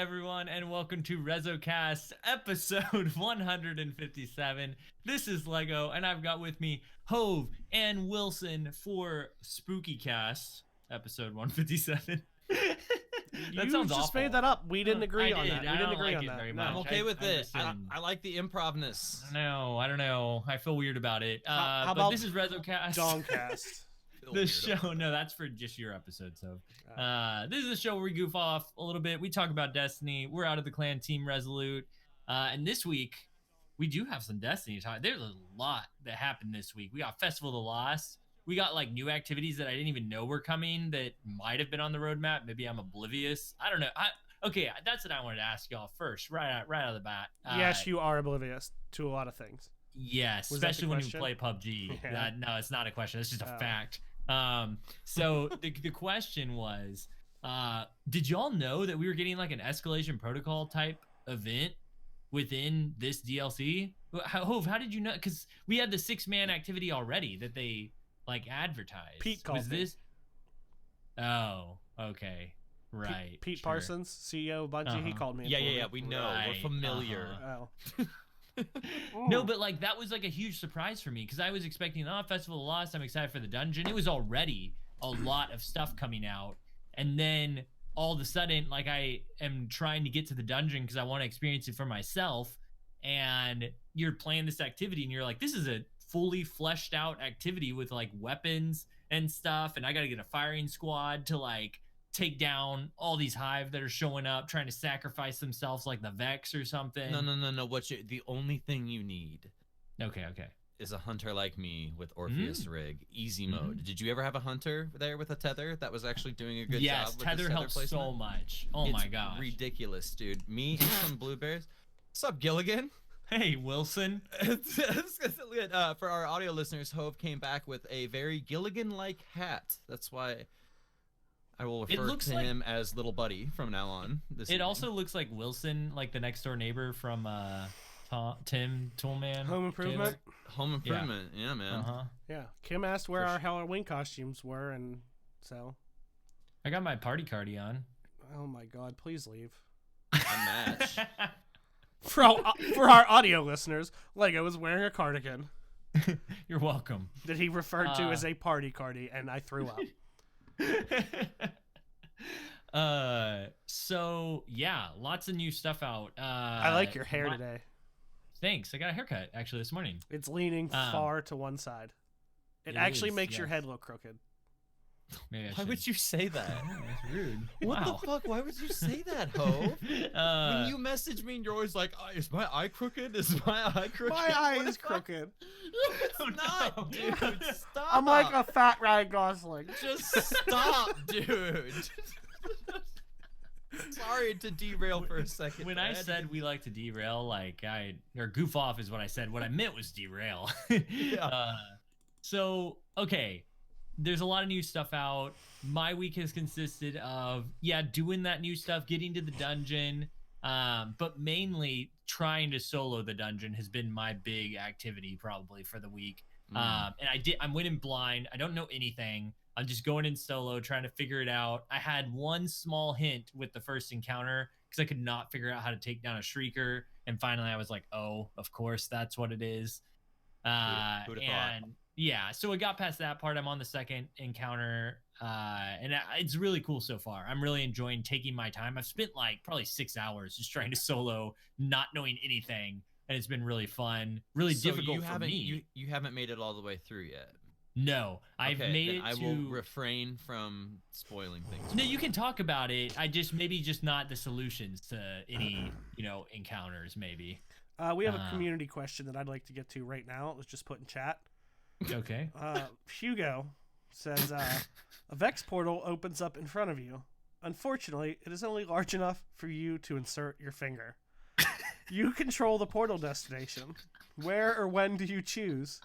everyone, and welcome to RezoCast episode 157. This is Lego, and I've got with me Hove and Wilson for SpookyCast episode 157. That you sounds just awful. made that up. We didn't agree I on did. that. We I didn't don't agree like on it that. very No. much. I'm okay with it. listen. I like the improvness. I don't know. I feel weird about it. How But about this is RezoCast. Dongcast. The show, no, that's for just your episode. So, this is a show where we goof off a little bit. We talk about Destiny. We're out of the clan Team Resolute, and this week we do have some Destiny talk. There's a lot that happened this week. We got Festival of the Lost. We got like new activities that I didn't even know were coming that might have been on the roadmap. Maybe I'm oblivious. I don't know. Okay, that's what I wanted to ask y'all first, right out of the bat. Yes, you are oblivious to a lot of things. Yes, Was that the especially when you question? play PUBG. Yeah. No, it's not a question. It's just a Oh. fact. So the question was, did y'all know that we were getting like an escalation protocol type event within this DLC? Hove, how did you know? Because we had the 6-man activity already that they like advertised. Pete called was me. this? Oh, okay, right. Pete sure. Parsons, CEO of Bungie, he Uh-huh. called me. and Yeah, told yeah, me. yeah. We know. Right, We're familiar. Oh. No, but like that was like a huge surprise for me because I was expecting Festival of the Lost. I'm excited for the dungeon. It was already a lot of stuff coming out, and then all of a sudden, like I am trying to get to the dungeon because I want to experience it for myself, and you're playing this activity, and you're like, this is a fully fleshed out activity with like weapons and stuff, and I got to get a firing squad to like take down all these hive that are showing up trying to sacrifice themselves like the Vex or something. No. The only thing you need Okay. is a hunter like me with Orpheus rig, easy Mm-hmm. mode. Did you ever have a hunter there with a tether that was actually doing a good Yes, job? With tether his helps so placement? much. Oh It's my gosh. ridiculous, dude. Me and some blueberries. What's up, Gilligan? Hey, Wilson. For our audio listeners, Hove came back with a very Gilligan-like hat. That's why I will refer looks to like- him as Little Buddy from now on. It evening. also looks like Wilson, like the next door neighbor from Tim Toolman. Home Improvement. Home Improvement. Yeah, man. Uh-huh. Yeah. Kim asked where For our sure. Halloween costumes were, and so. I got my party cardi on. Oh my God! Please leave. A match. For our audio listeners, Lego is wearing a cardigan You're welcome. that he referred to as a party cardi, and I threw up. So yeah, lots of new stuff out. I like your hair today. Thanks. I got a haircut actually this morning. It's leaning far to one side. It It actually is, makes your yes. head look crooked. Maybe I Why should. would you say that? That's rude. What Wow. the fuck? Why would you say that, Hove? When you message me and you're always like, is my eye crooked? Is my eye crooked? My eye What is the fuck? crooked. It's not, dude. Stop. I'm like a fat Ryan Gosling. Just stop, dude. Sorry to derail for a second. When but I had to said we like to derail, like or goof off is what I said. What I meant was derail. Yeah. So, okay, there's a lot of new stuff out. My week has consisted of, doing that new stuff, getting to the dungeon, but mainly trying to solo the dungeon has been my big activity probably for the week. And I'm winning blind. I don't know anything. I'm just going in solo, trying to figure it out. I had one small hint with the first encounter because I could not figure out how to take down a Shrieker. And finally I was like, oh, of course, that's what it is. Who'da thought? And yeah, so I got past that part. I'm on the second encounter, and it's really cool so far. I'm really enjoying taking my time. I've spent like probably 6 hours just trying to solo, not knowing anything, and it's been really fun, really So difficult you for haven't, me. You haven't made it all the way through yet. No, I've Okay, made then it I to. will refrain from spoiling things. No, you can talk about it. I just maybe just not the solutions to any encounters. Maybe. We have a community question that I'd like to get to right now. Let's just put in chat. Okay. Hugo says, a Vex portal opens up in front of you. Unfortunately, it is only large enough for you to insert your finger. You control the portal destination. Where or when do you choose?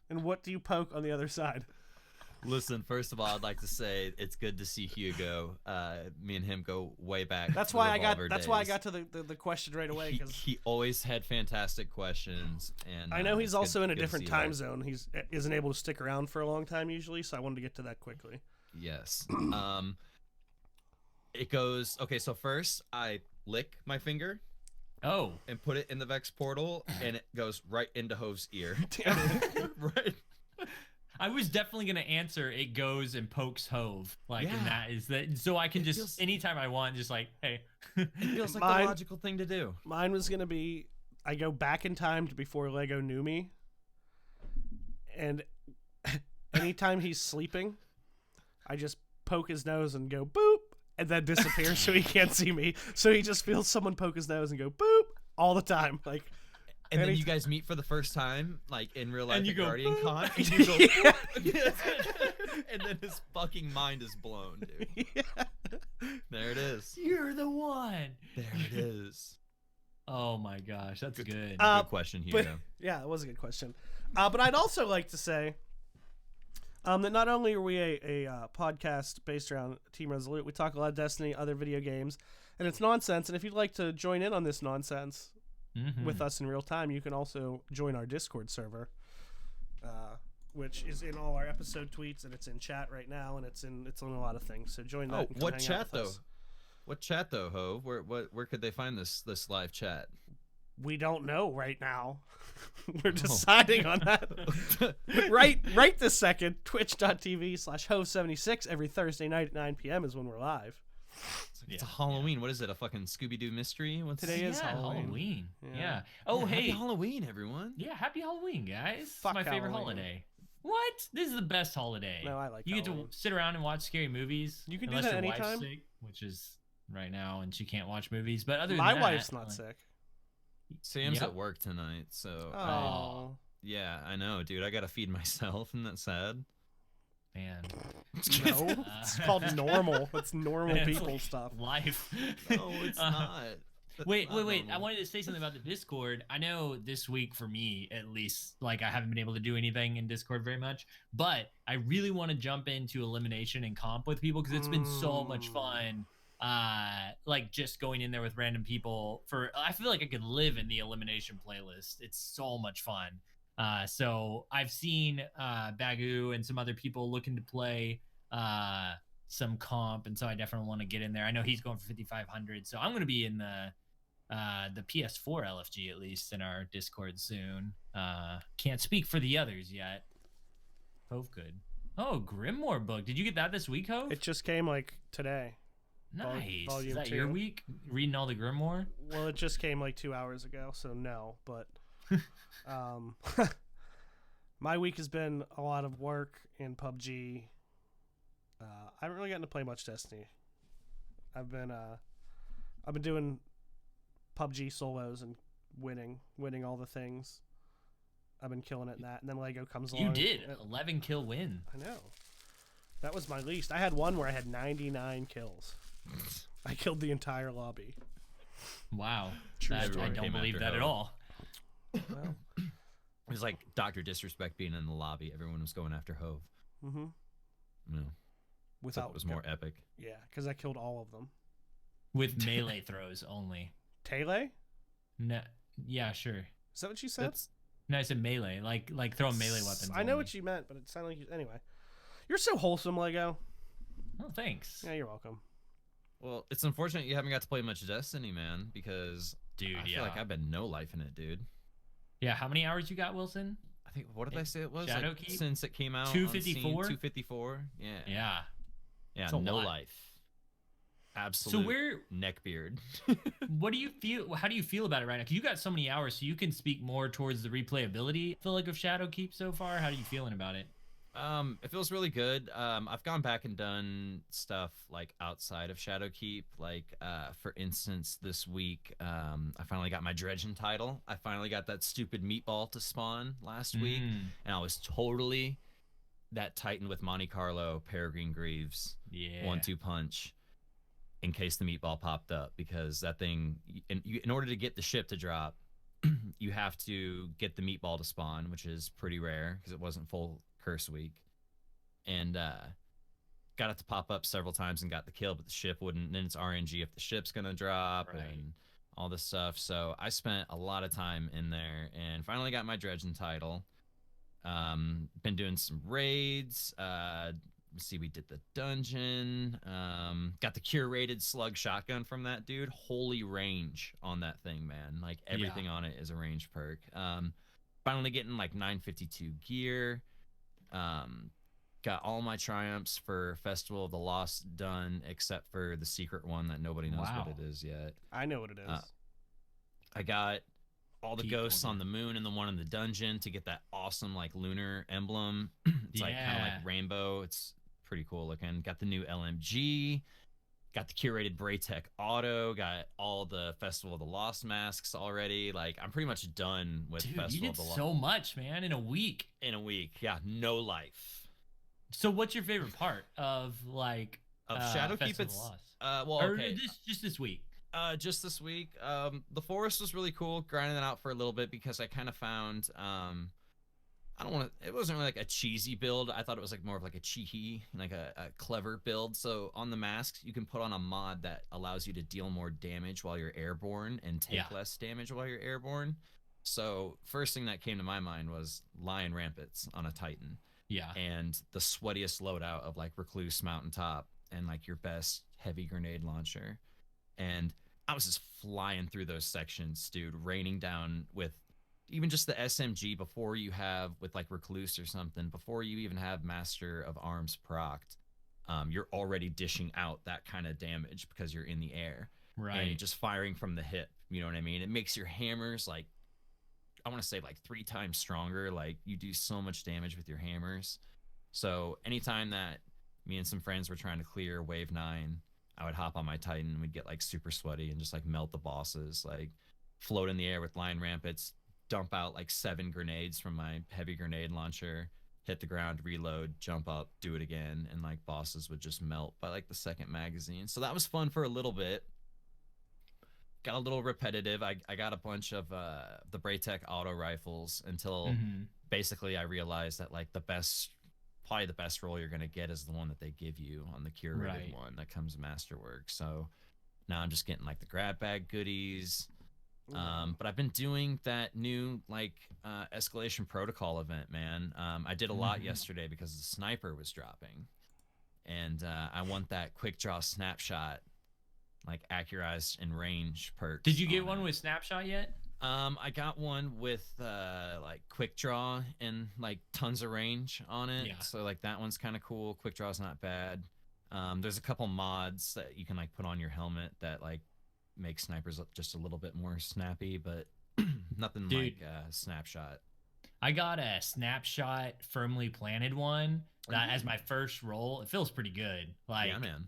And what do you poke on the other side? Listen, first of all, I'd like to say it's good to see Hugo. Me and him go way back. That's to why I got. Revolver That's why I days. got to the question right away. He, Because he always had fantastic questions, and I know he's it's also good- in a good to different see time that. zone. He's isn't able to stick around for a long time usually, so I wanted to get to that quickly. Yes. It goes okay. So first, I lick my finger Oh. and put it in the Vex portal, and it goes right into Hove's ear. Right. I was definitely gonna answer. It goes and pokes Hove, like, Yeah. and that is that. So I can It just feels- anytime I want, just like, hey. It feels like Mine- the logical thing to do. Mine was gonna be I go back in time to before Lego knew me, and anytime he's sleeping, I just poke his nose and go boop, and then disappear so he can't see me. So he just feels someone poke his nose and go boop all the time, like. And then Any- you guys meet for the first time, like in real life And you at go, Guardian "Boop." Con, and you go, Yeah. "Boop." And then his fucking mind is blown, dude. Yeah. There it is. You're the one. There it is. Oh my gosh, that's good. Good question, But Hugo. yeah, it was a good question. But I'd also like to say that not only are we a podcast based around Team Resolute, we talk a lot of Destiny, other video games, and it's nonsense. And if you'd like to join in on this nonsense with us in real time, you can also join our Discord server, which is in all our episode tweets, and it's in chat right now, and it's in a lot of things. So join that. Oh, and come what hang out chat with though? us. What chat though, Hove? Where could they find this live chat? We don't know right now. We're deciding on that. right this second. Twitch.tv/Hove76 every Thursday night at 9 p.m. is when we're live. It's a Halloween. What is it? A fucking Scooby-Doo mystery? What's Today is yeah, Halloween. Yeah. Yeah. Oh, Yeah, hey. happy Halloween, everyone. Yeah, happy Halloween, guys. Fuck it's my favorite Halloween. holiday. What? This is the best holiday. No, I like You get Halloween. to sit around and watch scary movies. You can do unless that your wife's anytime? sick, which is right now, and she can't watch movies. But other My than that, wife's not like, sick. Sam's Yep. at work tonight, so Oh. yeah, I know, dude. I gotta feed myself. Isn't that sad? Man, No, it's called normal. It's normal It's people like stuff. life. No, it's not. That's Wait. not I normal. wanted to say something about the Discord. I know this week for me, at least, like I haven't been able to do anything in Discord very much, but I really want to jump into elimination and comp with people because it's been so much fun. Like just going in there with random people I feel like I could live in the elimination playlist. It's so much fun. So I've seen Bagu and some other people looking to play some comp, and so I definitely want to get in there. I know he's going for 5,500, so I'm going to be in the PS4 LFG at least in our Discord soon. Can't speak for the others yet. Hove could. Oh, Grimoire book. Did you get that this week, Hove? It just came like today. Nice. volume Is that 2. your week? Reading all the Grimoire? Well, it just came like 2 hours ago, so no. But my week has been a lot of work in PUBG. I haven't really gotten to play much Destiny. I've been doing PUBG solos and winning all the things. I've been killing it in that, and then Lego comes along. You did. and- 11 kill win. I know. That was my least. I had one where I had 99 kills. I killed the entire lobby. Wow. True I story. don't Came believe after that at Hove. all. Well, It was like Dr. Disrespect being in the lobby. Everyone was going after Hove. mm-hmm. No, so Without it was more epic. Yeah, because I killed all of them. With melee throws only. Tele? No, yeah, sure. Is that what you said? That's No, I said melee, like throwing melee weapons. I know only. what you meant, but it sounded like you. Anyway, you're so wholesome, Lego. Oh, thanks. Yeah, you're welcome. well. It's unfortunate you haven't got to play much Destiny, man, because Dude, I yeah. feel like I've been no life in it, dude. Yeah, how many hours you got, Wilson? I think what did I say it was? Shadowkeep? Like, since it came out, 254? 254. Yeah. Yeah. Yeah. It's a No lot. life. So Absolute where neckbeard. what do you feel how do you feel about it right now? 'Cause you got so many hours, so you can speak more towards the replayability. I feel like of Shadowkeep so far. How are you feeling about it? It feels really good. I've gone back and done stuff like outside of Shadowkeep. Like, for instance, this week, I finally got my dredging title. I finally got that stupid meatball to spawn last week, and I was totally that Titan with Monte Carlo, Peregrine Greaves, Yeah. 1-2 punch, in case the meatball popped up, because that thing, in order to get the ship to drop, you have to get the meatball to spawn, which is pretty rare because it wasn't full curse week, and got it to pop up several times and got the kill, but the ship wouldn't. Then it's RNG if the ship's gonna drop Right. and all this stuff. So I spent a lot of time in there and finally got my dredging title. Been doing some raids, see, we did the dungeon. Got the curated slug shotgun from that dude. Holy range on that thing, man. Like everything on it is a range perk. Finally getting like 952 gear. Got all my triumphs for Festival of the Lost done, except for the secret one that nobody knows what it is yet. I know what it is. I got all the ghosts on the moon and the one in the dungeon to get that awesome like lunar emblem. It's like kind of like rainbow. It's pretty cool looking. Got the new LMG. Got the curated Braytech auto. Got all the Festival of the Lost masks already. Like I'm pretty much done with Festival of the Lost. You did so much, man, in a week. Yeah, no life. So what's your favorite part of like Shadowkeep? It's well, okay. Just this week. Just this week. The forest was really cool. Grinding that out for a little bit because I kind of found I don't want to. It wasn't really like a cheesy build. I thought it was like more of like a cheeky, like a clever build. So on the masks, you can put on a mod that allows you to deal more damage while you're airborne and take less damage while you're airborne. So first thing that came to my mind was Lion Rampants on a Titan. Yeah. And the sweatiest loadout of like Recluse Mountaintop and like your best heavy grenade launcher. And I was just flying through those sections, dude, raining down with even just the SMG before you have with like Recluse or something, before you even have Master of Arms procced, you're already dishing out that kind of damage because you're in the air. Right. And you're just firing from the hip. You know what I mean? It makes your hammers like, I want to say like 3 times stronger. Like you do so much damage with your hammers. So anytime that me and some friends were trying to clear wave 9, I would hop on my Titan and we'd get like super sweaty and just like melt the bosses, like float in the air with Lion Rampants, dump out like 7 grenades from my heavy grenade launcher, hit the ground, reload, jump up, do it again, and like bosses would just melt by like the second magazine. So that was fun for a little bit. Got a little repetitive. I got a bunch of the Braytech auto rifles until basically I realized that like probably the best roll you're gonna get is the one that they give you on the curated one that comes masterwork. So now I'm just getting like the grab bag goodies. But I've been doing that new like escalation protocol event, man. I did a lot yesterday because the sniper was dropping, and I want that quick draw snapshot, like accurized and range perks. Did you get one with snapshot yet? I got one with like quick draw and like tons of range on it. Yeah. So like that one's kind of cool. Quick draw's not bad. There's a couple mods that you can like put on your helmet that like make snipers look just a little bit more snappy, but nothing like snapshot. I got a snapshot firmly planted one that as my first roll. It feels pretty good. Like, yeah, man.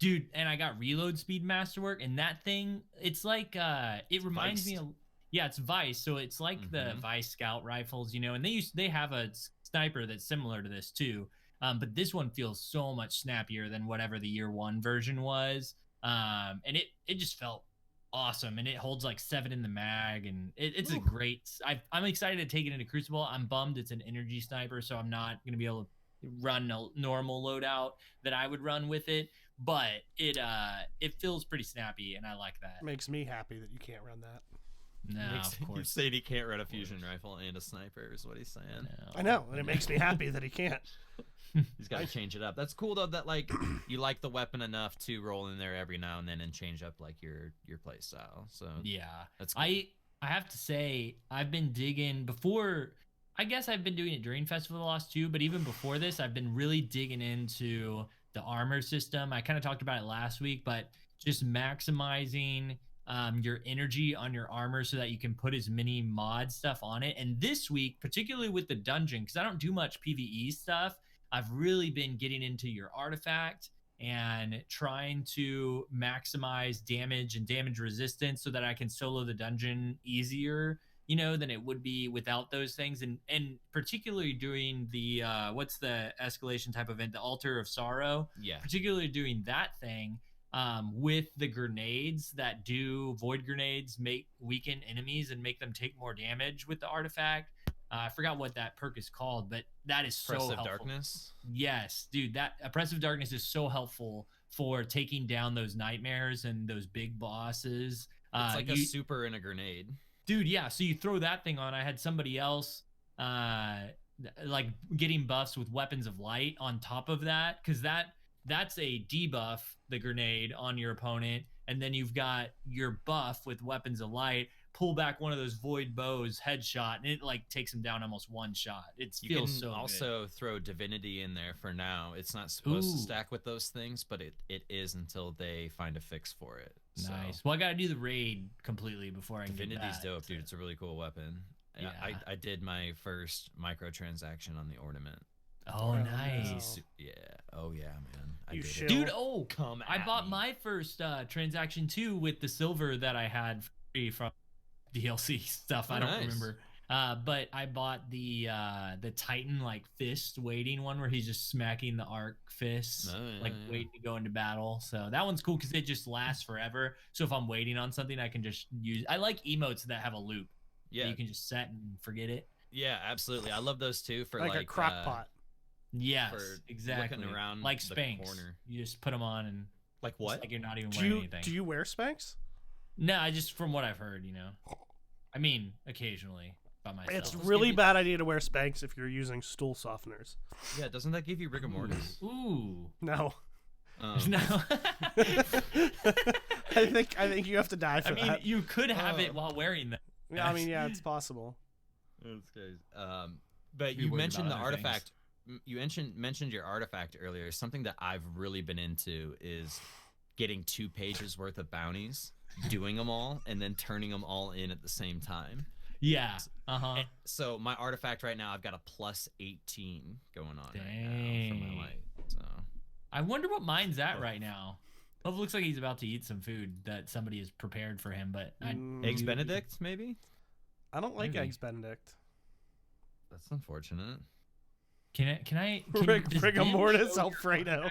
Dude, and I got reload speed masterwork, and that thing, it's like it reminds me of, it's Vice, so it's like the Vice Scout rifles, you know, and they have a sniper that's similar to this too, but this one feels so much snappier than whatever the year 1 version was, and it just felt awesome, and it holds like 7 in the mag, and it's a great. I'm excited to take it into Crucible. I'm bummed it's an energy sniper, so I'm not gonna be able to run a normal loadout that I would run with it, but it feels pretty snappy, and I like that. Makes me happy that you can't run that. No, of course. You say he can't run a fusion rifle and a sniper is what he's saying. No. I know, and it makes me happy that he can't. He's got to change it up. That's cool though, that like you like the weapon enough to roll in there every now and then and change up like your play style. So yeah, that's cool. I have to say I've been digging before. I guess I've been doing it during Festival of the Lost too, but even before this, I've been really digging into the armor system. I kind of talked about it last week, but just maximizing your energy on your armor so that you can put as many mod stuff on it. And this week, particularly with the dungeon, because I don't do much PvE stuff, I've really been getting into your artifact and trying to maximize damage and damage resistance so that I can solo the dungeon easier, you know, than it would be without those things. And particularly doing the what's the escalation type event, the Altar of Sorrow. Yeah. Particularly doing that thing with the grenades that do void grenades weaken enemies and make them take more damage with the artifact. I forgot what that perk is called, but that is so helpful. Oppressive Darkness? Yes, dude, that Oppressive Darkness is so helpful for taking down those nightmares and those big bosses. It's like a super in a grenade. Dude, yeah, so you throw that thing on. I had somebody else like getting buffs with weapons of light on top of that, because that's a debuff, the grenade on your opponent, and then you've got your buff with weapons of light. Pull back one of those void bows, headshot, and it like takes him down almost one shot. It feels so good. You can also throw divinity in there for now. It's not supposed to stack with those things, but it is until they find a fix for it. Nice. So, well, I got to do the raid completely before I can get Divinity's that. dope, dude. It's a really cool weapon. Yeah. I did my first microtransaction on the ornament. Oh, nice. No. Yeah. Oh, yeah, man. You should. Dude, oh, come I bought my first transaction too with the silver that I had free from DLC stuff. I don't remember. But I bought the Titan like fist waiting one where he's just smacking the arc fist, waiting to go into battle. So that one's cool because it just lasts forever. So if I'm waiting on something, I can just use. I like emotes that have a loop. Yeah, you can just set and forget it. Yeah, absolutely. I love those too for like a crock pot. Yes, exactly. Looking around like the Spanx. corner. You just put them on and like what? Like you're not even wearing anything. Do you wear Spanx? No, I just from what I've heard, I mean, occasionally by myself. It's really bad idea to wear Spanx if you're using stool softeners. Yeah, doesn't that give you rigor mortis? Ooh. No. No. I think you have to die for that. I mean, you could have it while wearing them. Yeah, I mean, yeah, it's possible. That's crazy. But you mentioned the artifact. You mentioned your artifact earlier. Something that I've really been into is getting 2 pages worth of bounties, doing them all, and then turning them all in at the same time. Yeah. So my artifact right now, I've got a plus 18 going on Dang. right now for my light. So I wonder what mine's at right now. It looks like he's about to eat some food that somebody has prepared for him, but Eggs Benedict, maybe? I don't like Eggs Benedict. That's unfortunate. Can rigor mortis Alfredo?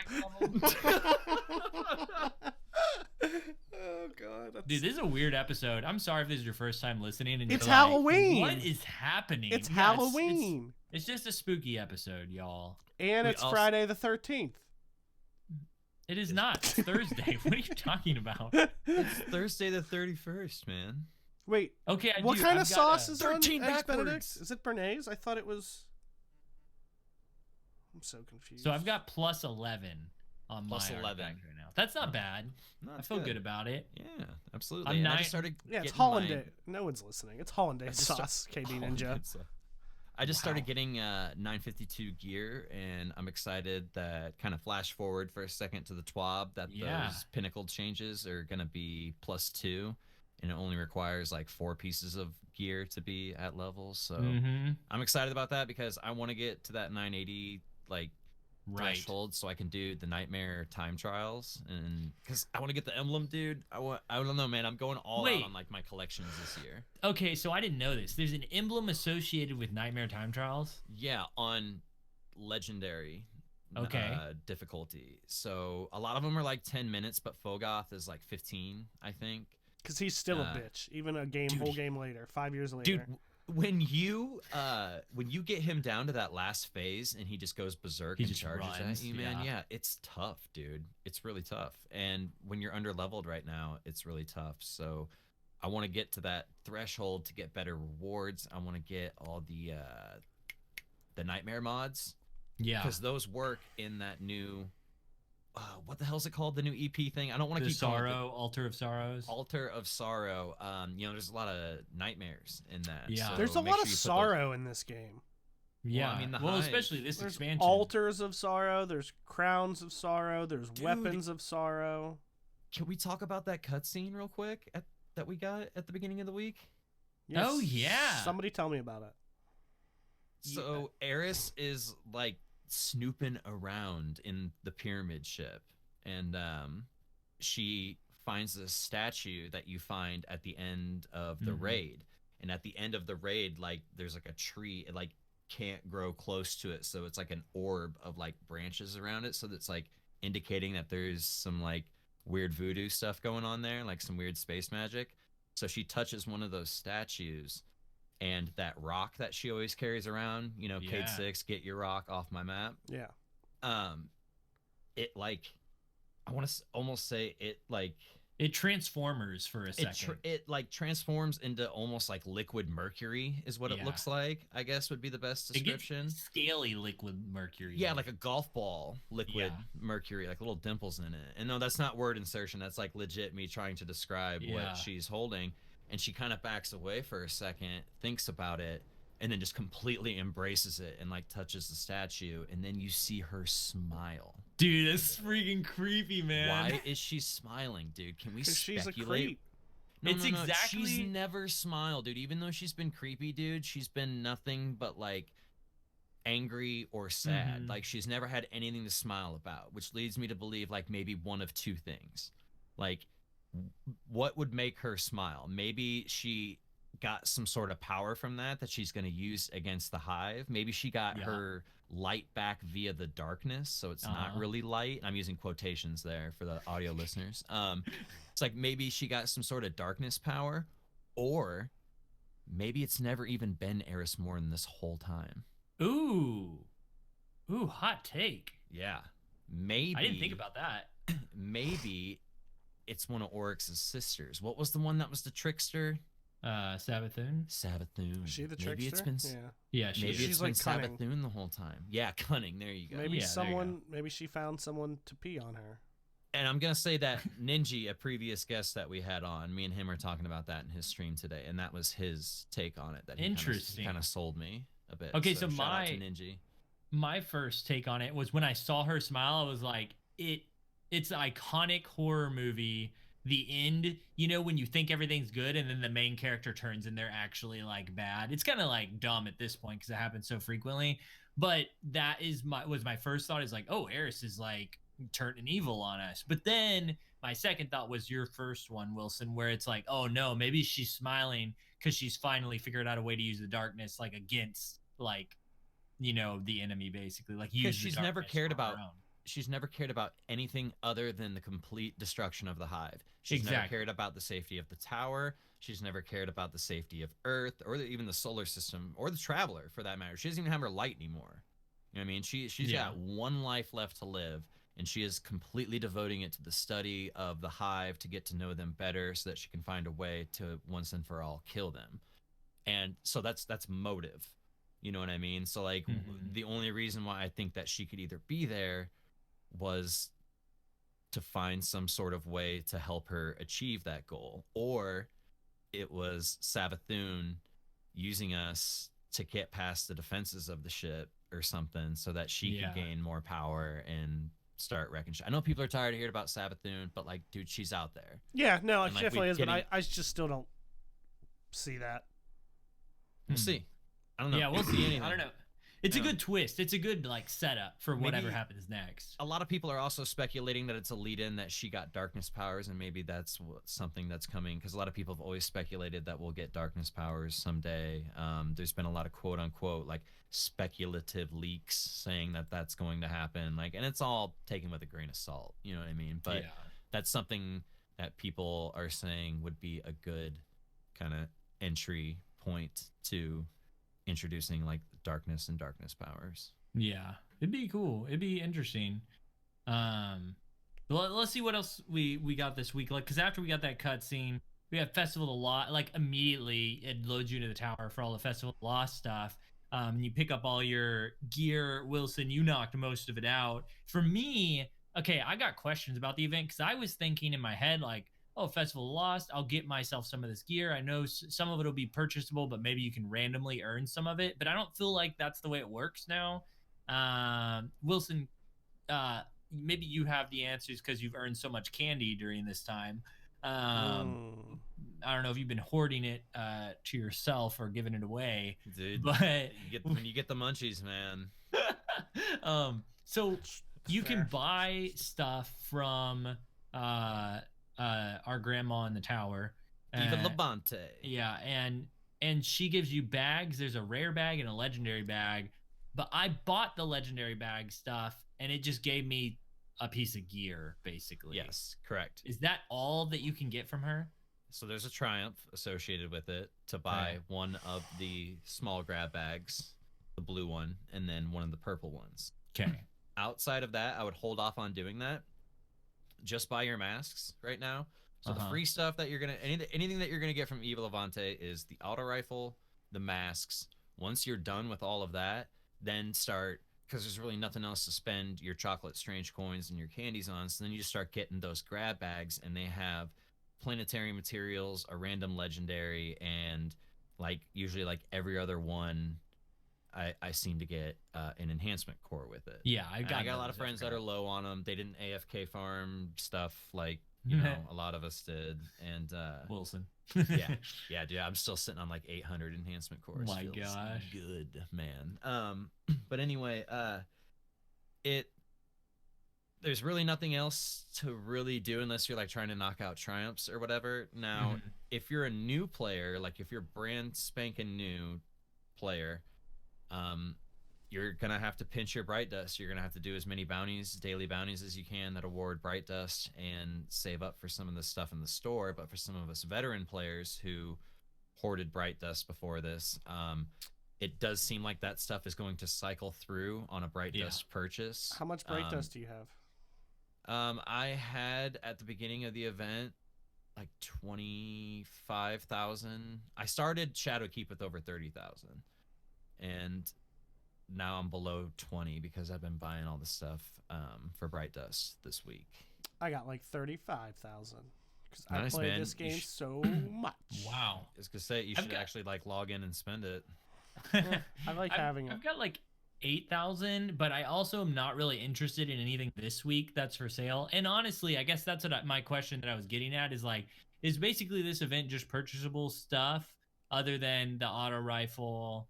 Oh god, dude, this is a weird episode. I'm sorry if this is your first time listening and it's Halloween. What is happening? It's Halloween. It's just a spooky episode, y'all. And it's Friday the 13th. It is not. It's Thursday. What are you talking about? It's Thursday the 31st, man. Wait. Okay. What kind of sauce is on Eggs Benedict? Is it Bernaise? I thought it was. I'm so confused. So I've got plus 11 on plus my 11 right now. That's not bad. No, I feel good about it. Yeah, absolutely. I just started. Yeah, it's Hollandaise. No one's listening. It's Hollandaise sauce, KB Ninja. I just started getting 952 gear, and I'm excited that kind of flash forward for a second to the TWAB that those pinnacle changes are going to be +2, and it only requires like 4 pieces of gear to be at level. So I'm excited about that because I want to get to that 980 threshold so I can do the nightmare time trials, and because I want to get the emblem, dude. I don't know, man. I'm going all out on like my collections this year. Okay, so I didn't know this. There's an emblem associated with nightmare time trials. Yeah, on legendary difficulty. So a lot of them are like 10 minutes, but Fogoth is like 15, I think. Because he's still a bitch, even whole game later, 5 years later. Dude, when you get him down to that last phase and he just goes berserk and charges at you, man, yeah, it's tough, dude. It's really tough. And when you're under leveled right now, it's really tough. So I want to get to that threshold to get better rewards. I want to get all the nightmare mods. Yeah. Because those work in that new what the hell is it called? The new EP thing? I don't want to keep Sorrow, Altar of Sorrows. Altar of Sorrow. There's a lot of nightmares in that. Yeah. So there's a lot of sorrow in this game. Yeah. Well, I mean, especially this expansion. Altars of sorrow. There's crowns of sorrow. There's weapons of sorrow. Can we talk about that cutscene real quick that we got at the beginning of the week? Yes. Oh yeah. Somebody tell me about it. So Eris is like snooping around in the pyramid ship, and she finds this statue that you find at the end of the raid, and at the end of the raid, like there's like a tree, it like can't grow close to it, so it's like an orb of like branches around it, so that's like indicating that there's some like weird voodoo stuff going on there, like some weird space magic. So she touches one of those statues, and that rock that she always carries around, Cade 6, get your rock off my map. Yeah. It like, I want to almost say it like It transformers for a second. It like transforms into almost like liquid mercury is what it Yeah. looks like, I guess would be the best It gets description. scaly liquid mercury. Yeah, like a golf ball liquid Yeah. mercury, like little dimples in it. And no, that's not word insertion. That's like legit me trying to describe Yeah. what she's holding. And she kind of backs away for a second, thinks about it, and then just completely embraces it and like touches the statue. And then you see her smile. Dude, that's freaking creepy, man. Why is she smiling, dude? Can we 'Cause she's a speculate? creep. No, It's no, no. exactly- She's never smiled, dude. Even though she's been creepy, dude, she's been nothing but like angry or sad. Mhm. Like she's never had anything to smile about, which leads me to believe like maybe one of two things. Like what would make her smile? Maybe she got some sort of power from that she's going to use against the hive. Maybe she got Yeah. her light back via the darkness, so it's not Uh-huh. really light. I'm using quotations there for the audio listeners. It's like maybe she got some sort of darkness power, or maybe it's never even been Eris Morn this whole time. Ooh, hot take. Yeah, maybe. I didn't think about that. Maybe it's one of Oryx's sisters. What was the one that was the trickster? Sabathoon. Sabathoon. Is she the trickster? Maybe it's been. Yeah. Yeah, she Maybe is. it's She's been like cunning. Sabathoon the whole time. Yeah, cunning. There you go. Maybe Yeah, there you someone. Maybe she found someone to pee on her. And I'm gonna say that Ninji, a previous guest that we had on, me and him are talking about that in his stream today, and that was his take on it. That he Interesting. Kind of sold me a bit. Okay, so shout out to my- Ninji. My first take on it was when I saw her smile. I was like, it's an iconic horror movie. The end, you know, when you think everything's good and then the main character turns and they're actually like bad. It's kind of like dumb at this point because it happens so frequently. But that was my first thought is like, oh, Eris is like turning evil on us. But then my second thought was your first one, Wilson, where it's like, oh no, maybe she's smiling because she's finally figured out a way to use the darkness like against like, you know, the enemy basically. Like use the she's never darkness cared on her about own. She's never cared about anything other than the complete destruction of the hive. She's never Exactly. cared about the safety of the tower. She's never cared about the safety of Earth or even the solar system or the Traveler for that matter. She doesn't even have her light anymore. You know what I mean? She's Yeah. got one life left to live, and she is completely devoting it to the study of the hive to get to know them better so that she can find a way to once and for all kill them. And so that's motive. You know what I mean? So like Mhm. the only reason why I think that she could either be there was to find some sort of way to help her achieve that goal, or it was Sabathoon using us to get past the defenses of the ship or something so that she Yeah. could gain more power and start wrecking shit. I know people are tired of hearing about Sabathoon, but like, dude, she's out there. Yeah, no, it And, like, definitely we is. But getting- I just still don't see that. We'll Hmm. see. I don't know. Yeah, we'll Could be see. anything. I don't know. It's a Yeah. good twist. It's a good like setup for whatever Maybe- happens next. A lot of people are also speculating that it's a lead-in that she got darkness powers, and maybe that's something that's coming. Because a lot of people have always speculated that we'll get darkness powers someday. There's been a lot of quote-unquote like speculative leaks saying that that's going to happen. Like, and it's all taken with a grain of salt. You know what I mean? But yeah. that's something that people are saying would be a good kind of entry point to introducing like darkness and darkness powers. Yeah. It'd be cool. It'd be interesting. Let's see what else we got this week. Like, because after we got that cutscene, we have Festival of the Lost. Like, immediately it loads you into the tower for all the Festival of the Lost stuff. And you pick up all your gear. Wilson, you knocked most of it out. For me, okay, I got questions about the event because I was thinking in my head, like, oh, Festival of the Lost, I'll get myself some of this gear. I know some of it will be purchasable, but maybe you can randomly earn some of it. But I don't feel like that's the way it works now. Wilson, maybe you have the answers because you've earned so much candy during this time. I don't know if you've been hoarding it to yourself or giving it away, Dude, but when you get the munchies, man. so you can Fair. buy stuff from our grandma in the tower. Even Uh, Labonte. Yeah, and she gives you bags. There's a rare bag and a legendary bag. But I bought the legendary bag stuff, and it just gave me a piece of gear, basically. Yes, correct. Is that all that you can get from her? So there's a triumph associated with it to buy Right. one of the small grab bags, the blue one, and then one of the purple ones. Okay. Outside of that, I would hold off on doing that. Just buy your masks right now. So the free stuff that you're gonna anything that you're gonna get from Eva Levante is the auto rifle, the masks. Once you're done with all of that, then start, because there's really nothing else to spend your chocolate strange coins and your candies on. So then you just start getting those grab bags, and they have planetary materials, a random legendary, and like usually like every other one. I seem to get an enhancement core with it. Yeah, I got a lot of friends that are low on them. They didn't AFK farm stuff like a lot of us did, and Wilson. yeah, dude, I'm still sitting on like 800 enhancement cores. My Feels gosh, good, man. But anyway, there's really nothing else to really do unless you're like trying to knock out triumphs or whatever. Now, if you're a new player, like if you're brand spanking new player, you're gonna have to pinch your bright dust. You're gonna have to do as many daily bounties as you can that award bright dust, and save up for some of the stuff in the store. But for some of us veteran players who hoarded bright dust before this, it does seem like that stuff is going to cycle through on a bright dust purchase. How much bright dust do you have? I had at the beginning of the event like 25,000. I started Shadowkeep with over 30,000. And now I'm below 20 because I've been buying all the stuff for Bright Dust this week. I got like 35,000 because nice, I play man. this game so much. Wow. I was gonna say you should actually like log in and spend it. I like having it. I've got like 8,000, but I also am not really interested in anything this week that's for sale. And honestly, I guess that's what my question that I was getting at is like, is basically this event just purchasable stuff other than the auto rifle?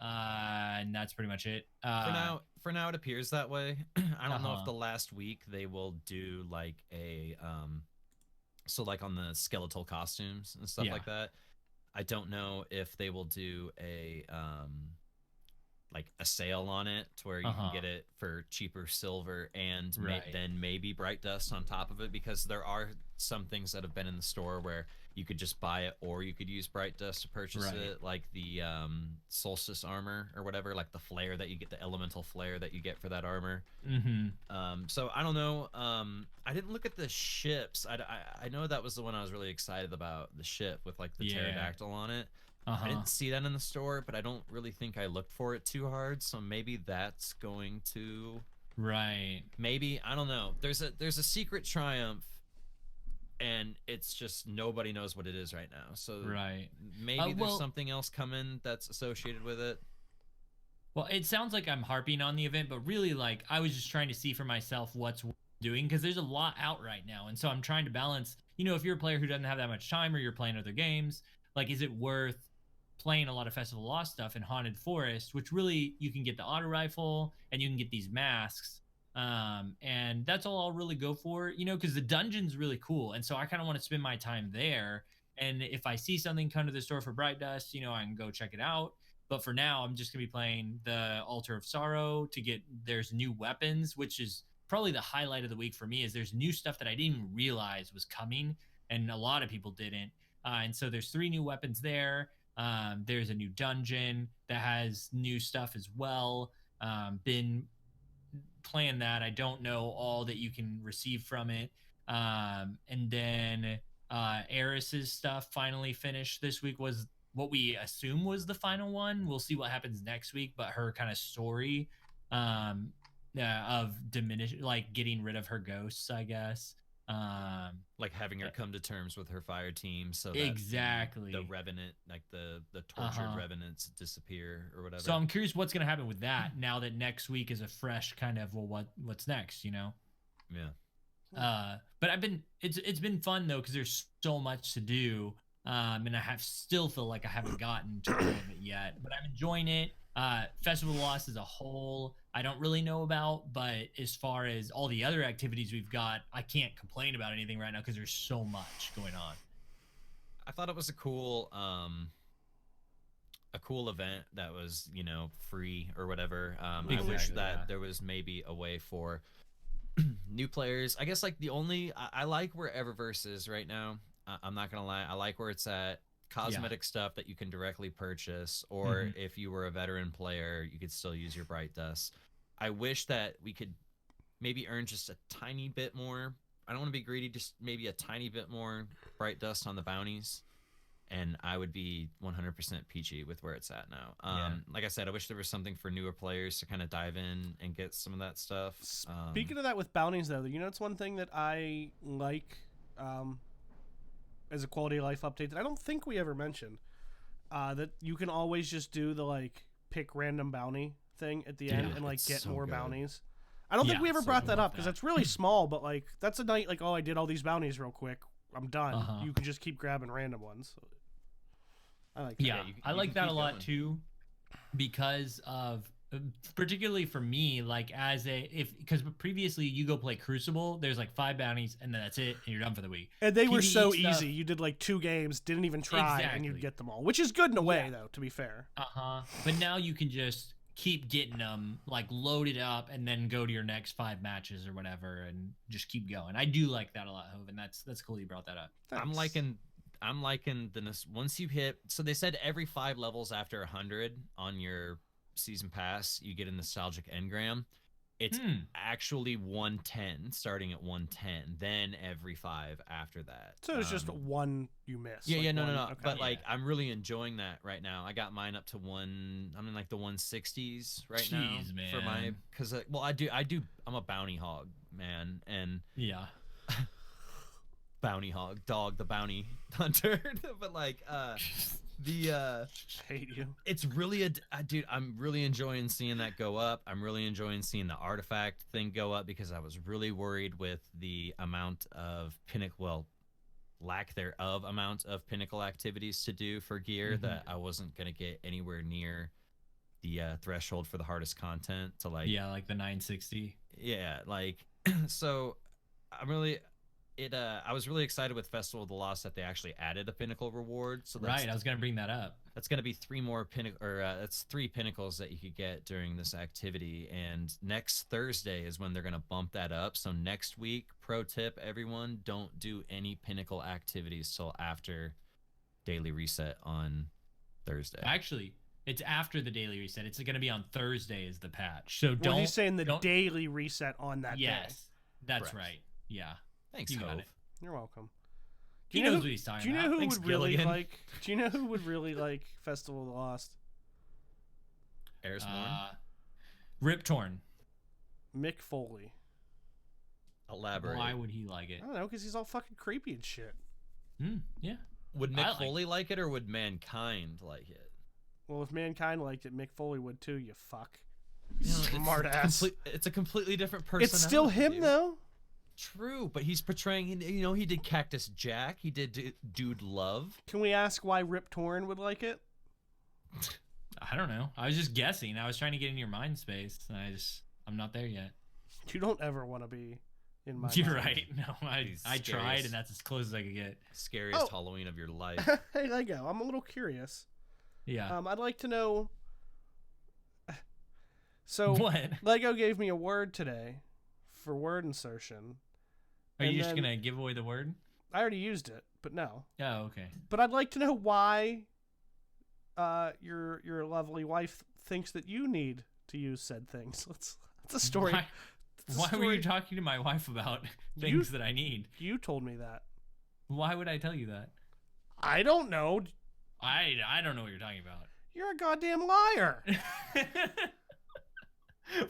And that's pretty much it. For now, it appears that way. I don't know if the last week they will do like a so like on the skeletal costumes and stuff like that. I don't know if they will do a like a sale on it to where you can get it for cheaper silver and then maybe bright dust on top of it, because there are some things that have been in the store where you could just buy it or you could use bright dust to purchase it, like the solstice armor or whatever, like the flare that you get, the elemental flare that you get for that armor. So I don't know. I didn't look at the ships. I know that was the one I was really excited about, the ship with like the pterodactyl on it. I didn't see that in the store, but I don't really think I looked for it too hard, so maybe that's going to maybe, I don't know. There's a secret triumph, and it's just nobody knows what it is right now. So maybe there's something else coming that's associated with it. Well, it sounds like I'm harping on the event, but really, like, I was just trying to see for myself what's doing, because there's a lot out right now, and so I'm trying to balance. You know, if you're a player who doesn't have that much time or you're playing other games, like, is it worth playing a lot of Festival of Lost stuff in Haunted Forest, which really you can get the auto rifle and you can get these masks, and that's all I'll really go for, you know, because the dungeon's really cool, and so I kind of want to spend my time there. And if I see something come to the store for Bright Dust, you know, I can go check it out. But for now, I'm just gonna be playing the Altar of Sorrow to get, there's new weapons, which is probably the highlight of the week for me. Is there's new stuff that I didn't even realize was coming, and a lot of people didn't. And so there's 3 new weapons there. There's a new dungeon that has new stuff as well. Been playing that. I don't know all that you can receive from it. And then Eris's stuff finally finished this week, was what we assume was the final one. We'll see what happens next week, but her kind of story of diminish, like getting rid of her ghosts, I guess. Like having her come to terms with her fire team, so that the revenant, like the tortured revenants, disappear or whatever. So I'm curious what's gonna happen with that now that next week is a fresh kind of, well, what's next, you know? But it's been fun though, because there's so much to do, and I still feel like I haven't gotten to all of it yet, but I'm enjoying it. Festival of Lost as a whole, I don't really know about, but as far as all the other activities we've got, I can't complain about anything right now because there's so much going on. I thought it was a cool event that was, you know, free or whatever. I wish that there was maybe a way for new players. I guess like the only, I like where Eververse is right now. I'm not gonna lie, I like where it's at. Cosmetic stuff that you can directly purchase, or if you were a veteran player, you could still use your Bright Dust. I wish that we could maybe earn just a tiny bit more I don't want to be greedy. Just maybe a tiny bit more bright dust on the bounties, and I would be 100% peachy with where it's at now. Like I said, I wish there was something for newer players to kind of dive in and get some of that stuff. Speaking of that with bounties, though, it's one thing that I like as a quality of life update that I don't think we ever mentioned. That you can always just do the like pick random bounty thing at the end and like get so more good. bounties. I don't think we ever brought that up because that's really small, but like that's a night like, oh, I did all these bounties real quick. I'm done. You can just keep grabbing random ones. I like that. Yeah, I like that a lot too, because of particularly for me, like because previously you go play Crucible, there's like 5 bounties and then that's it, and you're done for the week. And they were so easy. You did like 2 games, didn't even try, and you'd get them all, which is good in a way, though. To be fair. But now you can just keep getting them like loaded up and then go to your next 5 matches or whatever and just keep going. I do like that a lot, Hov, and that's cool you brought that up. Thanks. I'm liking the once you hit. So they said every 5 levels after 100 on your season pass, you get a nostalgic engram. It's actually 110, starting at 110, then every 5 after that. So it's just one you miss. Yeah, like no. Okay. But like, I'm really enjoying that right now. I got mine up to I'm in like the 160s right now. Jeez, man. For my, because I'm a bounty hog, man, and bounty hog, dog, the bounty hunter. But like, hate you. It's really dude, I'm really enjoying seeing that go up. I'm really enjoying seeing the artifact thing go up because I was really worried with the amount of lack thereof amount of pinnacle activities to do for gear that I wasn't gonna get anywhere near the threshold for the hardest content to like like the 960. Like so I was really excited with Festival of the Lost that they actually added a pinnacle reward. So I was gonna bring that up. That's gonna be 3 more that's 3 pinnacles that you could get during this activity. And next Thursday is when they're gonna bump that up. So next week, pro tip, everyone, don't do any pinnacle activities till after daily reset on Thursday. Actually, it's after the daily reset. It's gonna be on Thursday is the patch. So Well, he's saying the daily reset on that day. Yes, that's Correct. right. Yeah. Thanks, You got Hov. it. You're welcome. He knows what he's talking Do you know about. who Thanks, would really Gilligan. like? Do you know who would really like Festival of the Lost? Eris Morn? Rip Torn. Mick Foley. Elaborate. Why would he like it? I don't know, because he's all fucking creepy and shit. Yeah. Would I Mick like Foley like it, or would mankind like it? Well, if mankind liked it, Mick Foley would too. You fuck. You know, Smart ass. It's a completely different personality. It's still him dude. though. True, but he's portraying. He did Cactus Jack. He did Dude Love. Can we ask why Rip Torn would like it? I don't know. I was just guessing. I was trying to get in your mind space, and I'm not there yet. You don't ever want to be in my. You're mind. right. No, I tried, and that's as close as I could get. Scariest Halloween of your life. Hey Lego, I'm a little curious. Yeah. I'd like to know. So What? Lego gave me a word today for word insertion. Are you And just then- gonna give away the word? I already used it, but no. Oh, okay. But I'd like to know why your lovely wife thinks that you need to use said things. That's a story. Why were you talking to my wife about things that I need? You told me that. Why would I tell you that? I don't know. I don't know what you're talking about. You're a goddamn liar.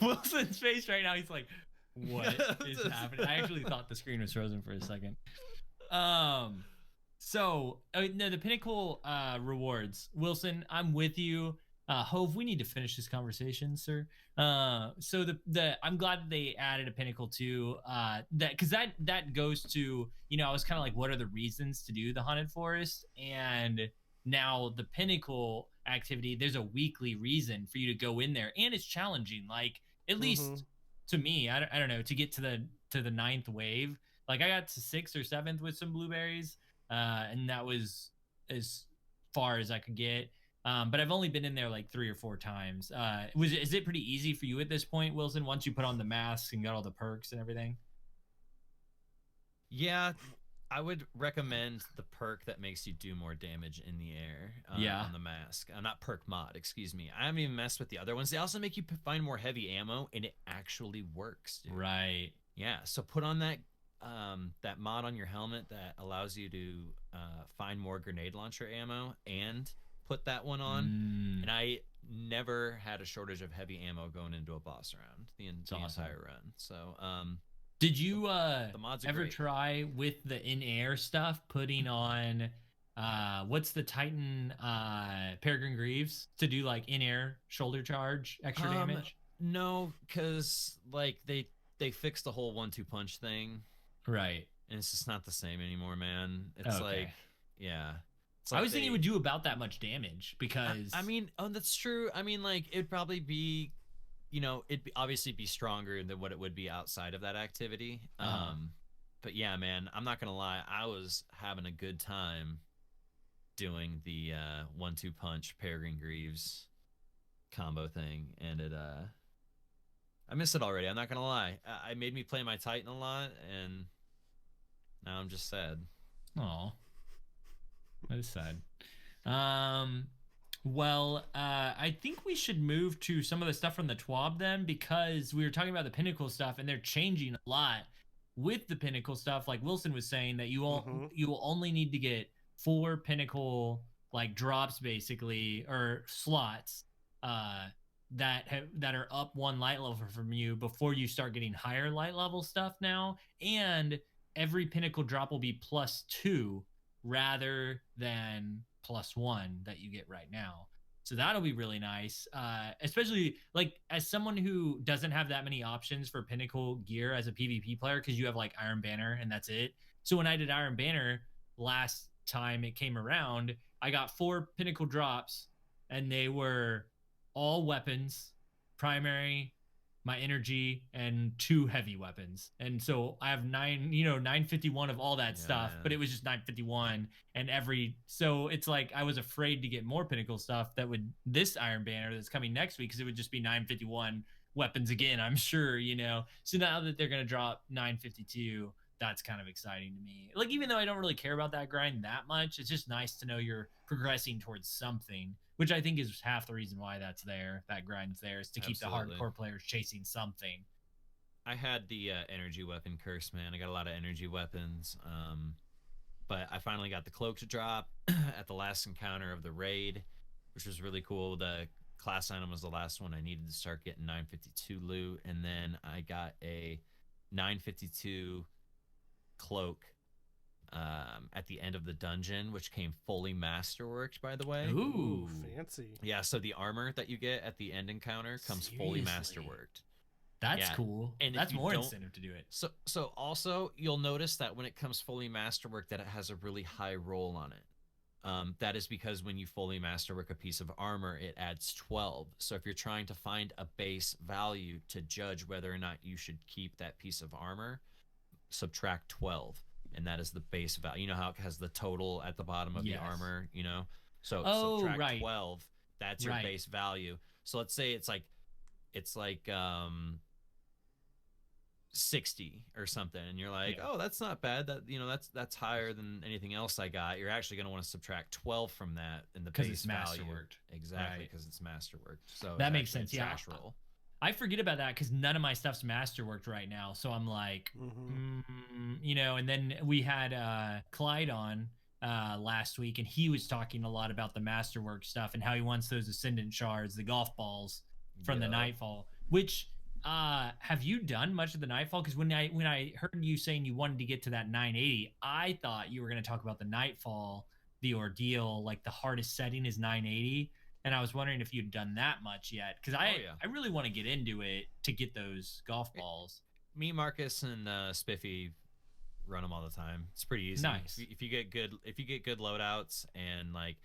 Wilson's face right now, he's like, what is happening? I actually thought the screen was frozen for a second. So no, the pinnacle rewards. Wilson, I'm with you. Hove, we need to finish this conversation, sir. So I'm glad that they added a pinnacle too. Because that goes to, I was kind of like, what are the reasons to do the haunted forest? And now the pinnacle activity, there's a weekly reason for you to go in there, and it's challenging. Like at least to me, I don't know, to get to the 9th wave. Like I got to 6th or 7th with some blueberries, and that was as far as I could get. But I've only been in there like 3 or 4 times. Is it pretty easy for you at this point, Wilson, once you put on the mask and got all the perks and everything? Yeah, I would recommend the perk that makes you do more damage in the air on the mask. Not perk mod, excuse me. I haven't even messed with the other ones. They also make you find more heavy ammo, and it actually works, dude. Right. Yeah, so put on that that mod on your helmet that allows you to find more grenade launcher ammo and put that one on. And I never had a shortage of heavy ammo going into a boss round the entire run. So did you the mods are ever great. try with the in-air stuff putting on what's the Titan Peregrine Greaves to do like in-air shoulder charge extra damage? No, because like they fixed the whole 1-2 punch thing, right? And it's just not the same anymore, man. It's like, yeah. It's I like was thinking it would do about that much damage because I mean, oh, that's true. I mean, like it'd probably be, you know, it'd obviously be stronger than what it would be outside of that activity. But yeah, man, I'm not gonna lie, I was having a good time doing the 1-2 punch Peregrine Greaves combo thing, and it I miss it already. I'm not gonna lie. I made me play my Titan a lot, and now I'm just sad. Oh, that is sad. Well, I think we should move to some of the stuff from the TWAB then, because we were talking about the Pinnacle stuff, and they're changing a lot with the Pinnacle stuff. Like Wilson was saying, that you will only need to get 4 Pinnacle like drops basically, or slots that are up 1 light level from you before you start getting higher light level stuff now. And every Pinnacle drop will be +2 rather than +1 that you get right now. So that'll be really nice, especially like as someone who doesn't have that many options for Pinnacle gear as a PvP player, because you have like Iron Banner and that's it. So when I did Iron Banner last time it came around, I got 4 Pinnacle drops, and they were all weapons, primary, my energy, and 2 heavy weapons. And so I have 951 of all that stuff, but it was just 951. And so it's like I was afraid to get more Pinnacle stuff that would, this Iron Banner that's coming next week, because it would just be 951 weapons again, I'm sure, So now that they're going to drop 952, that's kind of exciting to me. Like, even though I don't really care about that grind that much, it's just nice to know you're progressing towards something, which I think is half the reason why that grind's there, is to keep the hardcore players chasing something. I had the energy weapon curse, man. I got a lot of energy weapons, but I finally got the cloak to drop at the last encounter of the raid, which was really cool. The class item was the last one I needed to start getting 952 loot, and then I got a 952 cloak at the end of the dungeon, which came fully masterworked, by the way. Ooh, fancy. Yeah, so the armor that you get at the end encounter comes fully masterworked. That's cool. And that's more incentive to do it. So also you'll notice that when it comes fully masterworked, that it has a really high roll on it. That is because when you fully masterwork a piece of armor, it adds 12. So if you're trying to find a base value to judge whether or not you should keep that piece of armor, subtract 12, and that is the base value. You know how it has the total at the bottom of the armor, so subtract 12, that's your base value. So let's say it's like 60 or something, and you're like, oh, that's not bad, that that's higher than anything else I got. You're actually going to want to subtract 12 from that in the base value. Exactly, because it's masterworked. So that makes sense. Roll. I forget about that because none of my stuff's masterworked right now. So I'm like, and then we had Clyde on last week, and he was talking a lot about the masterwork stuff and how he wants those Ascendant shards, the golf balls from the Nightfall. Which have you done much of the Nightfall? Because when I heard you saying you wanted to get to that 980, I thought you were going to talk about the Nightfall, the ordeal, like the hardest setting is 980. And I was wondering if you'd done that much yet, because I really want to get into it to get those golf balls. Me, Marcus, and Spiffy run them all the time. It's pretty easy. Nice. If you get good loadouts and like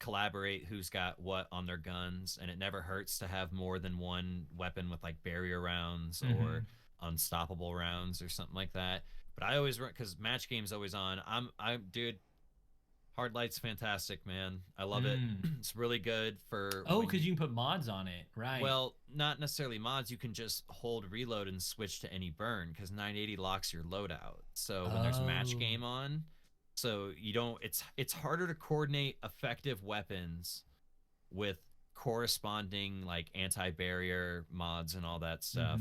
collaborate who's got what on their guns, and it never hurts to have more than one weapon with like barrier rounds or unstoppable rounds or something like that. But I always run, because match game's always on. I'm dude. Hard Light's fantastic, man. I love it. It's really good for... Oh, because you can put mods on it, right? Well, not necessarily mods. You can just hold reload and switch to any burn, because 980 locks your loadout. So when there's match game on, so you don't... It's harder to coordinate effective weapons with corresponding like anti-barrier mods and all that stuff.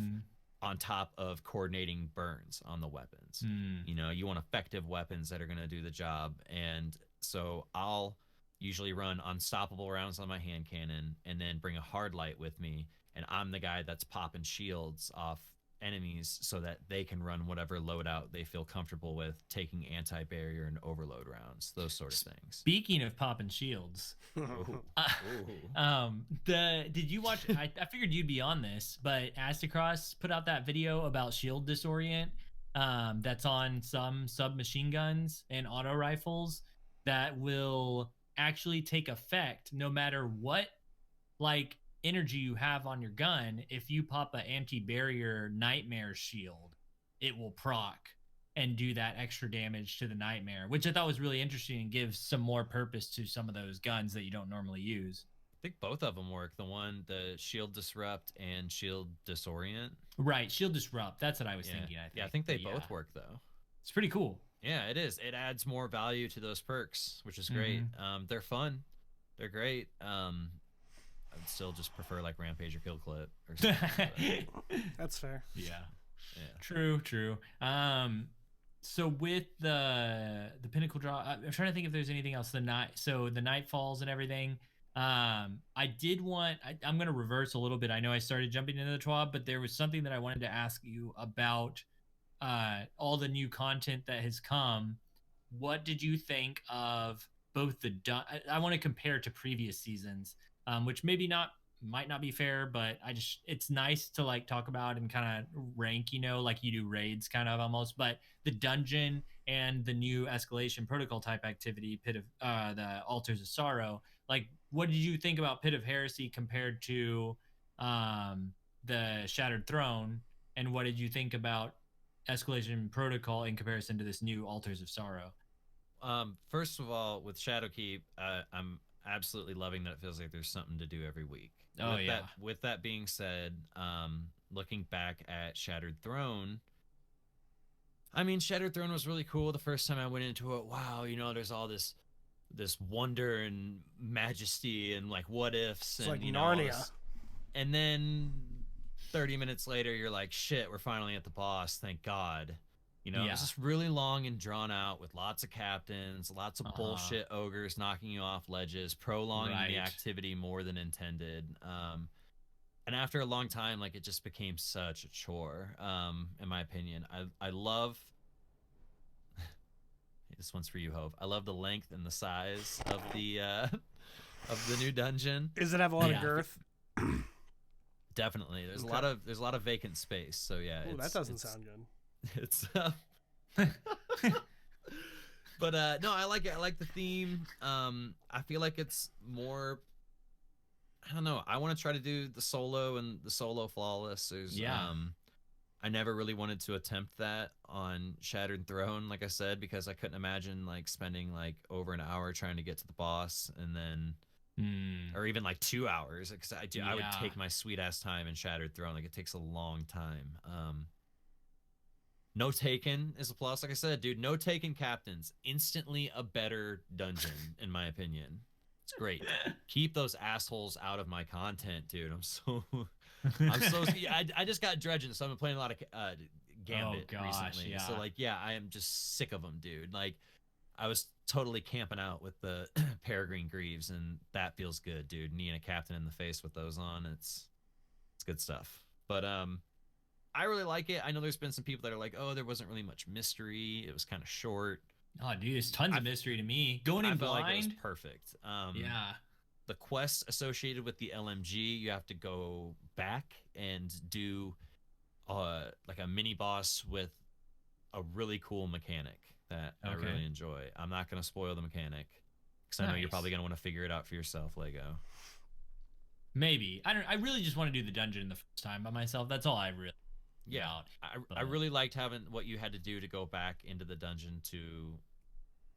on top of coordinating burns on the weapons. Mm. You know, you want effective weapons that are going to do the job. And so I'll usually run unstoppable rounds on my hand cannon and then bring a hard light with me. And I'm the guy that's popping shields off enemies so that they can run whatever loadout they feel comfortable with, taking anti-barrier and overload rounds, those sort of things. Speaking of popping shields, did you watch? I figured you'd be on this, but Astacross put out that video about shield disorient. That's on some submachine guns and auto rifles that will actually take effect no matter what, like, energy you have on your gun. If you pop an anti-barrier nightmare shield, it will proc and do that extra damage to the nightmare, which I thought was really interesting and gives some more purpose to some of those guns that you don't normally use. I think both of them work. The shield disrupt and shield disorient. Right, shield disrupt. That's what I was thinking. I think they both work though. It's pretty cool. Yeah, it is. It adds more value to those perks, which is great. They're fun. They're great. I'd still just prefer like Rampage or Kill Clip or something. That's fair. Yeah. True. So with the Pinnacle draw, I'm trying to think if there's anything else. The Nightfalls and everything. I'm gonna reverse a little bit. I know I started jumping into the TWAB, but there was something that I wanted to ask you about all the new content that has come. What did you think of both I want to compare to previous seasons, which might not be fair, but it's nice to like talk about and kind of rank, like you do raids kind of almost, but the dungeon and the new escalation protocol type activity, the Altars of Sorrow. Like, what did you think about Pit of Heresy compared to the Shattered Throne? And what did you think about escalation protocol in comparison to this new Altars of Sorrow? First of all, with Shadowkeep, I'm absolutely loving that it feels like there's something to do every week. With that being said, looking back at Shattered Throne, I mean, Shattered Throne was really cool the first time I went into it. Wow, there's all this wonder and majesty and like what ifs, it's and like Narnia. And then 30 minutes later, you're like, shit, we're finally at the boss. Thank God. It's just really long and drawn out with lots of captains, lots of bullshit ogres knocking you off ledges, prolonging the activity more than intended. And after a long time, like, it just became such a chore, in my opinion. I love... This one's for you, Hove. I love the length and the size of the new dungeon. Does it have a lot of girth? Definitely. There's a lot of vacant space. So yeah. Ooh, that doesn't sound good. It's but no, I like it. I like the theme. I feel like it's more, I don't know, I want to try to do the solo and the solo flawless. I never really wanted to attempt that on Shattered Throne, like I said, because I couldn't imagine like spending like over an hour trying to get to the boss and then or even like 2 hours, because I would take my sweet ass time in Shattered Throne. Like, it takes a long time. No Taken is a plus. Like I said, dude, no Taken captains, instantly a better dungeon, in my opinion. It's great. Keep those assholes out of my content, dude. I just got Dredgen, so I've been playing a lot of Gambit recently. So like, I am just sick of them, dude. Like, I was totally camping out with the Peregrine Greaves, and that feels good, dude. Kneeing a captain in the face with those on, it's good stuff. But I really like it. I know there's been some people that are like, oh, there wasn't really much mystery. It was kind of short. Oh, dude, there's tons of mystery to me. Going in blind, like it was perfect. The quests associated with the LMG, you have to go back and do like a mini boss with a really cool mechanic that I really enjoy. I'm not going to spoil the mechanic because I know you're probably going to want to figure it out for yourself, Lego. Maybe. I really just want to do the dungeon the first time by myself. That's all I really... I really liked having what you had to do to go back into the dungeon to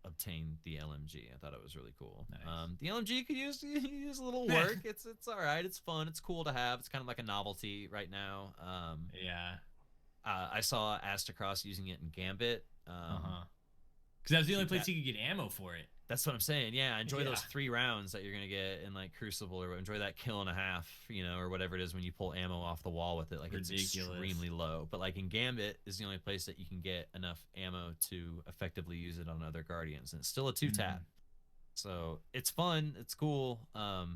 obtain the LMG. I thought it was really cool. Nice. The LMG could use a little work. It's all right. It's fun. It's cool to have. It's kind of like a novelty right now. I saw Astacross using it in Gambit. because that was the only place that. you could get ammo for it. That's what I'm saying. Yeah, enjoy Yeah. those 3 rounds that you're gonna get in like Crucible, or enjoy that kill and a half, or whatever it is when you pull ammo off the wall with it. Like Ridiculous. it's extremely low. But like in Gambit is the only place that you can get enough ammo to effectively use it on other Guardians, and it's still a 2-tap. So it's fun, it's cool. I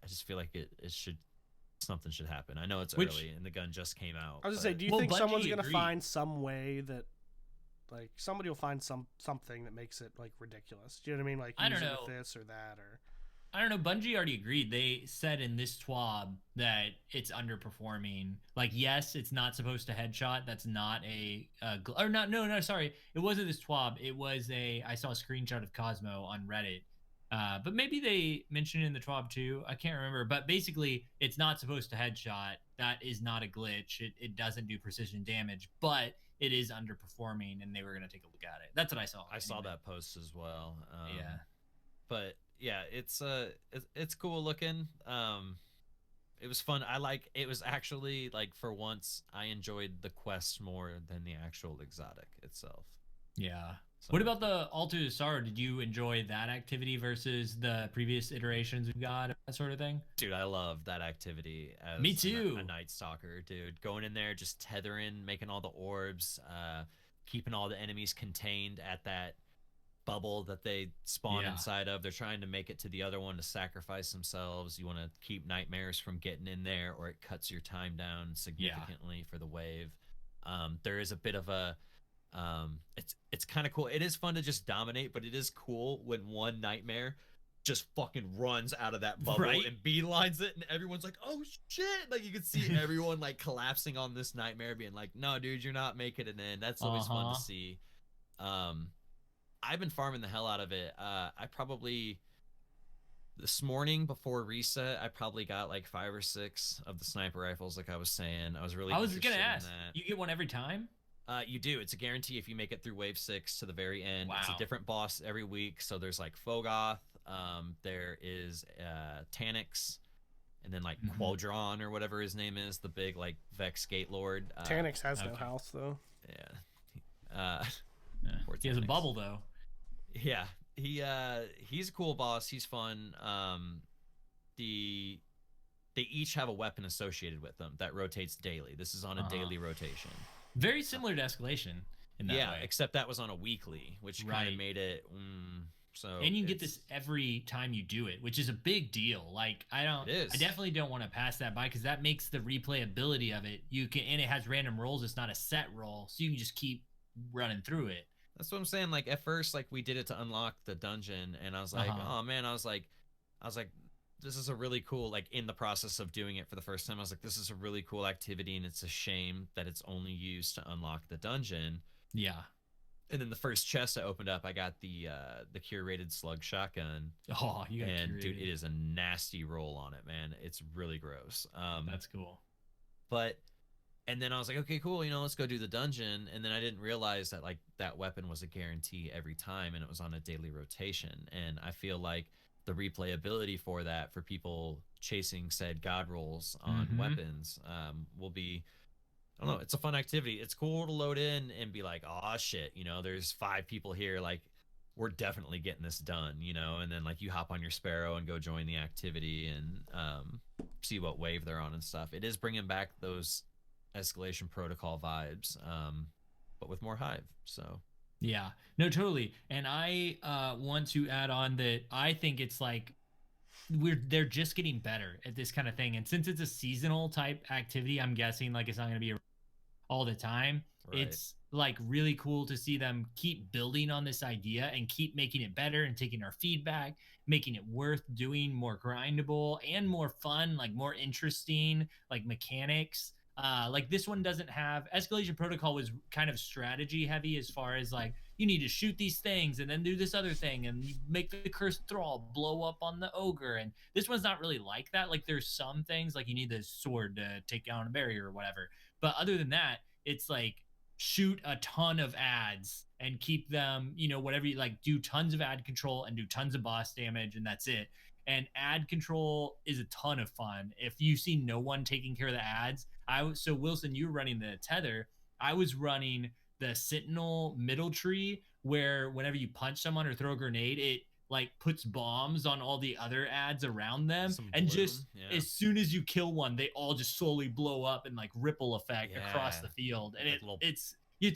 just feel like it should something should happen. I know it's early and the gun just came out. I was gonna say, do you think someone's gonna find some way that, like, somebody will find something that makes it like ridiculous? Do you know what I mean? Like, I don't know, with this or that, or I don't know. Bungie already agreed. They said in this TWAB that it's underperforming. Like, yes, it's not supposed to headshot. That's not or not. No, sorry. It wasn't this TWAB. It was I saw a screenshot of Cosmo on Reddit. But maybe they mentioned it in the TWAB too. I can't remember. But basically, it's not supposed to headshot. That is not a glitch. It doesn't do precision damage, but it is underperforming, and they were going to take a look at it. That's what I saw. I saw that post as well. Yeah. But yeah, it's cool looking. It was fun. It was actually, like, for once I enjoyed the quest more than the actual exotic itself. Yeah. So, what about the Altar of Sorrow? Did you enjoy that activity versus the previous iterations we got, that sort of thing? Dude, I love that activity as Me too. A Night Stalker, dude. Going in there, just tethering, making all the orbs, keeping all the enemies contained at that bubble that they spawn inside of. They're trying to make it to the other one to sacrifice themselves. You want to keep nightmares from getting in there, or it cuts your time down significantly for the wave. There is a bit of a it's kind of cool. It is fun to just dominate, but it is cool when one nightmare just fucking runs out of that bubble and beelines it, and everyone's like, oh shit, like you can see everyone like collapsing on this nightmare, being like, no dude, you're not making it in. That's always fun to see. I've been farming the hell out of it. I probably this morning before reset, I probably got like 5 or 6 of the sniper rifles. Like I was saying, I was gonna ask, you get one every time? You do. It's a guarantee if you make it through wave 6 to the very end. Wow. It's a different boss every week. So there's like Fogoth, there is Tanix, and then like Quadron or whatever his name is, the big like Vex Gate Lord. Tanix has no health though. Yeah. He has a bubble though. Yeah. He's a cool boss. He's fun. They each have a weapon associated with them that rotates daily. This is on a daily rotation. Very similar to Escalation in that way. Except that was on a weekly, which kind of made it so. And you can get this every time you do it, which is a big deal. Like I definitely don't want to pass that by, because that makes the replayability of it. And it has random rolls. It's not a set roll, so you can just keep running through it. That's what I'm saying. Like at first, like we did it to unlock the dungeon, and I was like, oh man, I was like, this is a really cool, like in the process of doing it for the first time, I was like, this is a really cool activity, and it's a shame that it's only used to unlock the dungeon. Yeah. And then the first chest I opened up, I got the curated slug shotgun. Oh, you got and curated. Dude, it is a nasty roll on it, man. It's really gross. That's cool. And then I was like, okay, cool, let's go do the dungeon. And then I didn't realize that like that weapon was a guarantee every time, and it was on a daily rotation. And I feel like the replayability for that, for people chasing said god rolls on weapons, will be, I don't know, it's a fun activity. It's cool to load in and be like, oh shit, there's 5 people here, like we're definitely getting this done, and then like you hop on your Sparrow and go join the activity and see what wave they're on and stuff. It is bringing back those Escalation Protocol vibes, but with more Hive. So yeah, no, totally. And I want to add on that I think it's like they're just getting better at this kind of thing. And since it's a seasonal type activity, I'm guessing like it's not going to be all the time. Right. It's like really cool to see them keep building on this idea and keep making it better and taking our feedback, making it worth doing, more grindable and more fun, like more interesting, like mechanics. Like this one doesn't have, Escalation Protocol was kind of strategy heavy as far as like you need to shoot these things and then do this other thing and you make the cursed thrall blow up on the ogre, and this one's not really like that. Like there's some things like you need the sword to take down a barrier or whatever, but other than that, it's like shoot a ton of ads and keep them, whatever you like, do tons of ad control and do tons of boss damage, and that's it. And ad control is a ton of fun. If you see no one taking care of the ads, so Wilson, you were running the tether. I was running the Sentinel middle tree, where whenever you punch someone or throw a grenade, it like puts bombs on all the other ads around them, Some and bloom, just yeah. as soon as you kill one, they all just slowly blow up and like ripple effect across Yeah. the field, and Like little- it's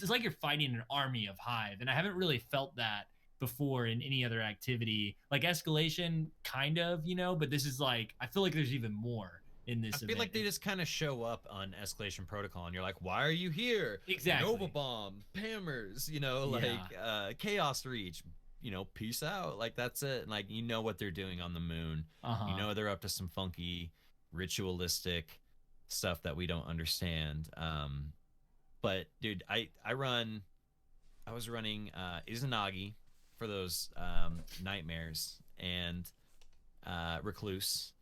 like you're fighting an army of Hive, and I haven't really felt that before in any other activity. Like escalation, kind of, but this is like I feel like there's even more in this. I feel like they just kind of show up on Escalation Protocol, and you're like, "Why are you here?" Exactly. Nova Bomb, Hammers, like Chaos Reach. Peace out. Like that's it. And, like what they're doing on the moon. They're up to some funky, ritualistic stuff that we don't understand. But dude, I was running Izanagi for those nightmares and Recluse.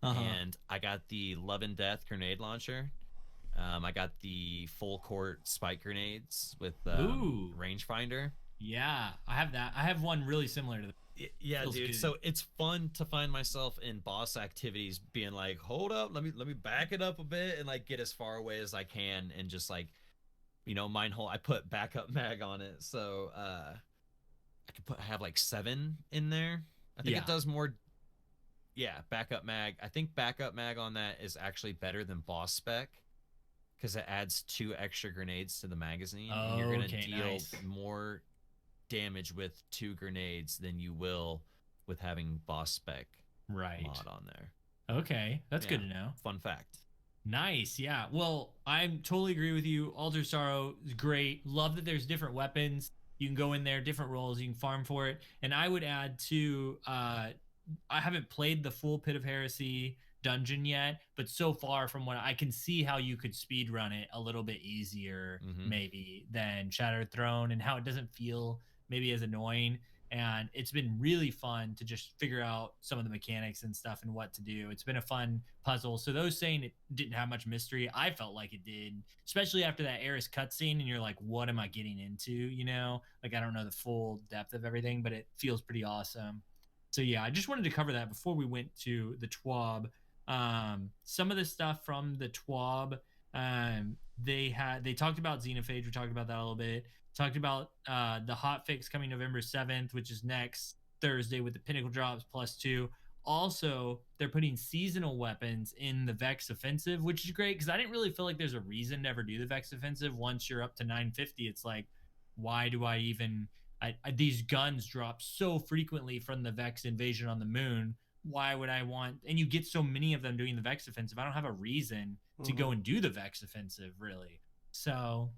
And I got the Love and Death grenade launcher. I got the full court spike grenades with rangefinder. Yeah, I have that. I have one really similar to that. Yeah, dude. Good. So it's fun to find myself in boss activities being like, hold up, let me back it up a bit and like get as far away as I can and just like, I put backup mag on it. So I have like 7 in there. I think it does more. Yeah, backup mag. I think backup mag on that is actually better than boss spec because it adds 2 extra grenades to the magazine. Oh, and you're gonna okay, deal nice. more damage with 2 grenades than you will with having boss spec mod on there. Okay, that's good to know. Fun fact. Nice, yeah. Well, I totally agree with you. Altar Sorrow is great. Love that there's different weapons. You can go in there, different roles. You can farm for it. And I would add to, I haven't played the full Pit of Heresy dungeon yet, but so far from what I can see how you could speed run it a little bit easier maybe than Shattered Throne, and how it doesn't feel maybe as annoying. And it's been really fun to just figure out some of the mechanics and stuff and what to do. It's been a fun puzzle. So those saying it didn't have much mystery, I felt like it did, especially after that Eris cutscene and you're like, what am I getting into? Like I don't know the full depth of everything, but it feels pretty awesome. So yeah, I just wanted to cover that before we went to the TWAB. Some of the stuff from the TWAB, they talked about Xenophage. We talked about that a little bit. Talked about the hotfix coming November 7th, which is next Thursday with the Pinnacle drops +2. Also, they're putting seasonal weapons in the Vex Offensive, which is great because I didn't really feel like there's a reason to ever do the Vex Offensive. Once you're up to 950, it's like, why do I even... these guns drop so frequently from the Vex invasion on the moon. Why would I want... And you get so many of them doing the Vex Offensive. I don't have a reason to go and do the Vex Offensive, really. So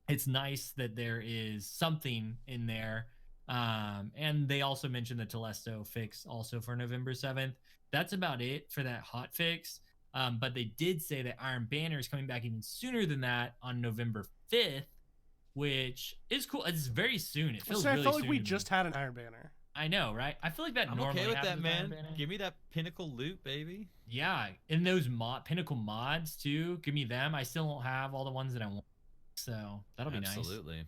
it's nice that there is something in there. And they also mentioned the Telesto fix also for November 7th. That's about it for that hot fix. But they did say that Iron Banner is coming back even sooner than that on November 5th, which is cool. It's very soon. It feels really soon. I felt like we just had an Iron Banner. I know, right? I feel like that I'm normally okay with happens that, with man. Give me that Pinnacle loot, baby. Yeah, and those Pinnacle mods too. Give me them. I still don't have all the ones that I want, so that'll be nice. Absolutely.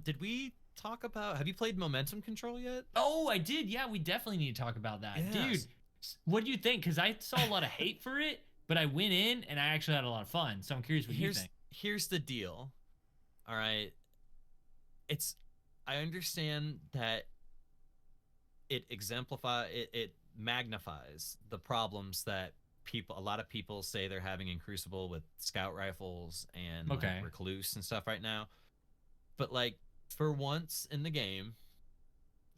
Did we talk about? Have you played Momentum Control yet? Oh, I did. Yeah, we definitely need to talk about that, dude. What do you think? Because I saw a lot of hate for it, but I went in and I actually had a lot of fun. So I'm curious what you think. Here's the deal. All right, I understand that it magnifies the problems that a lot of people say they're having in Crucible with scout rifles and like, Recluse and stuff right now. But like for once in the game,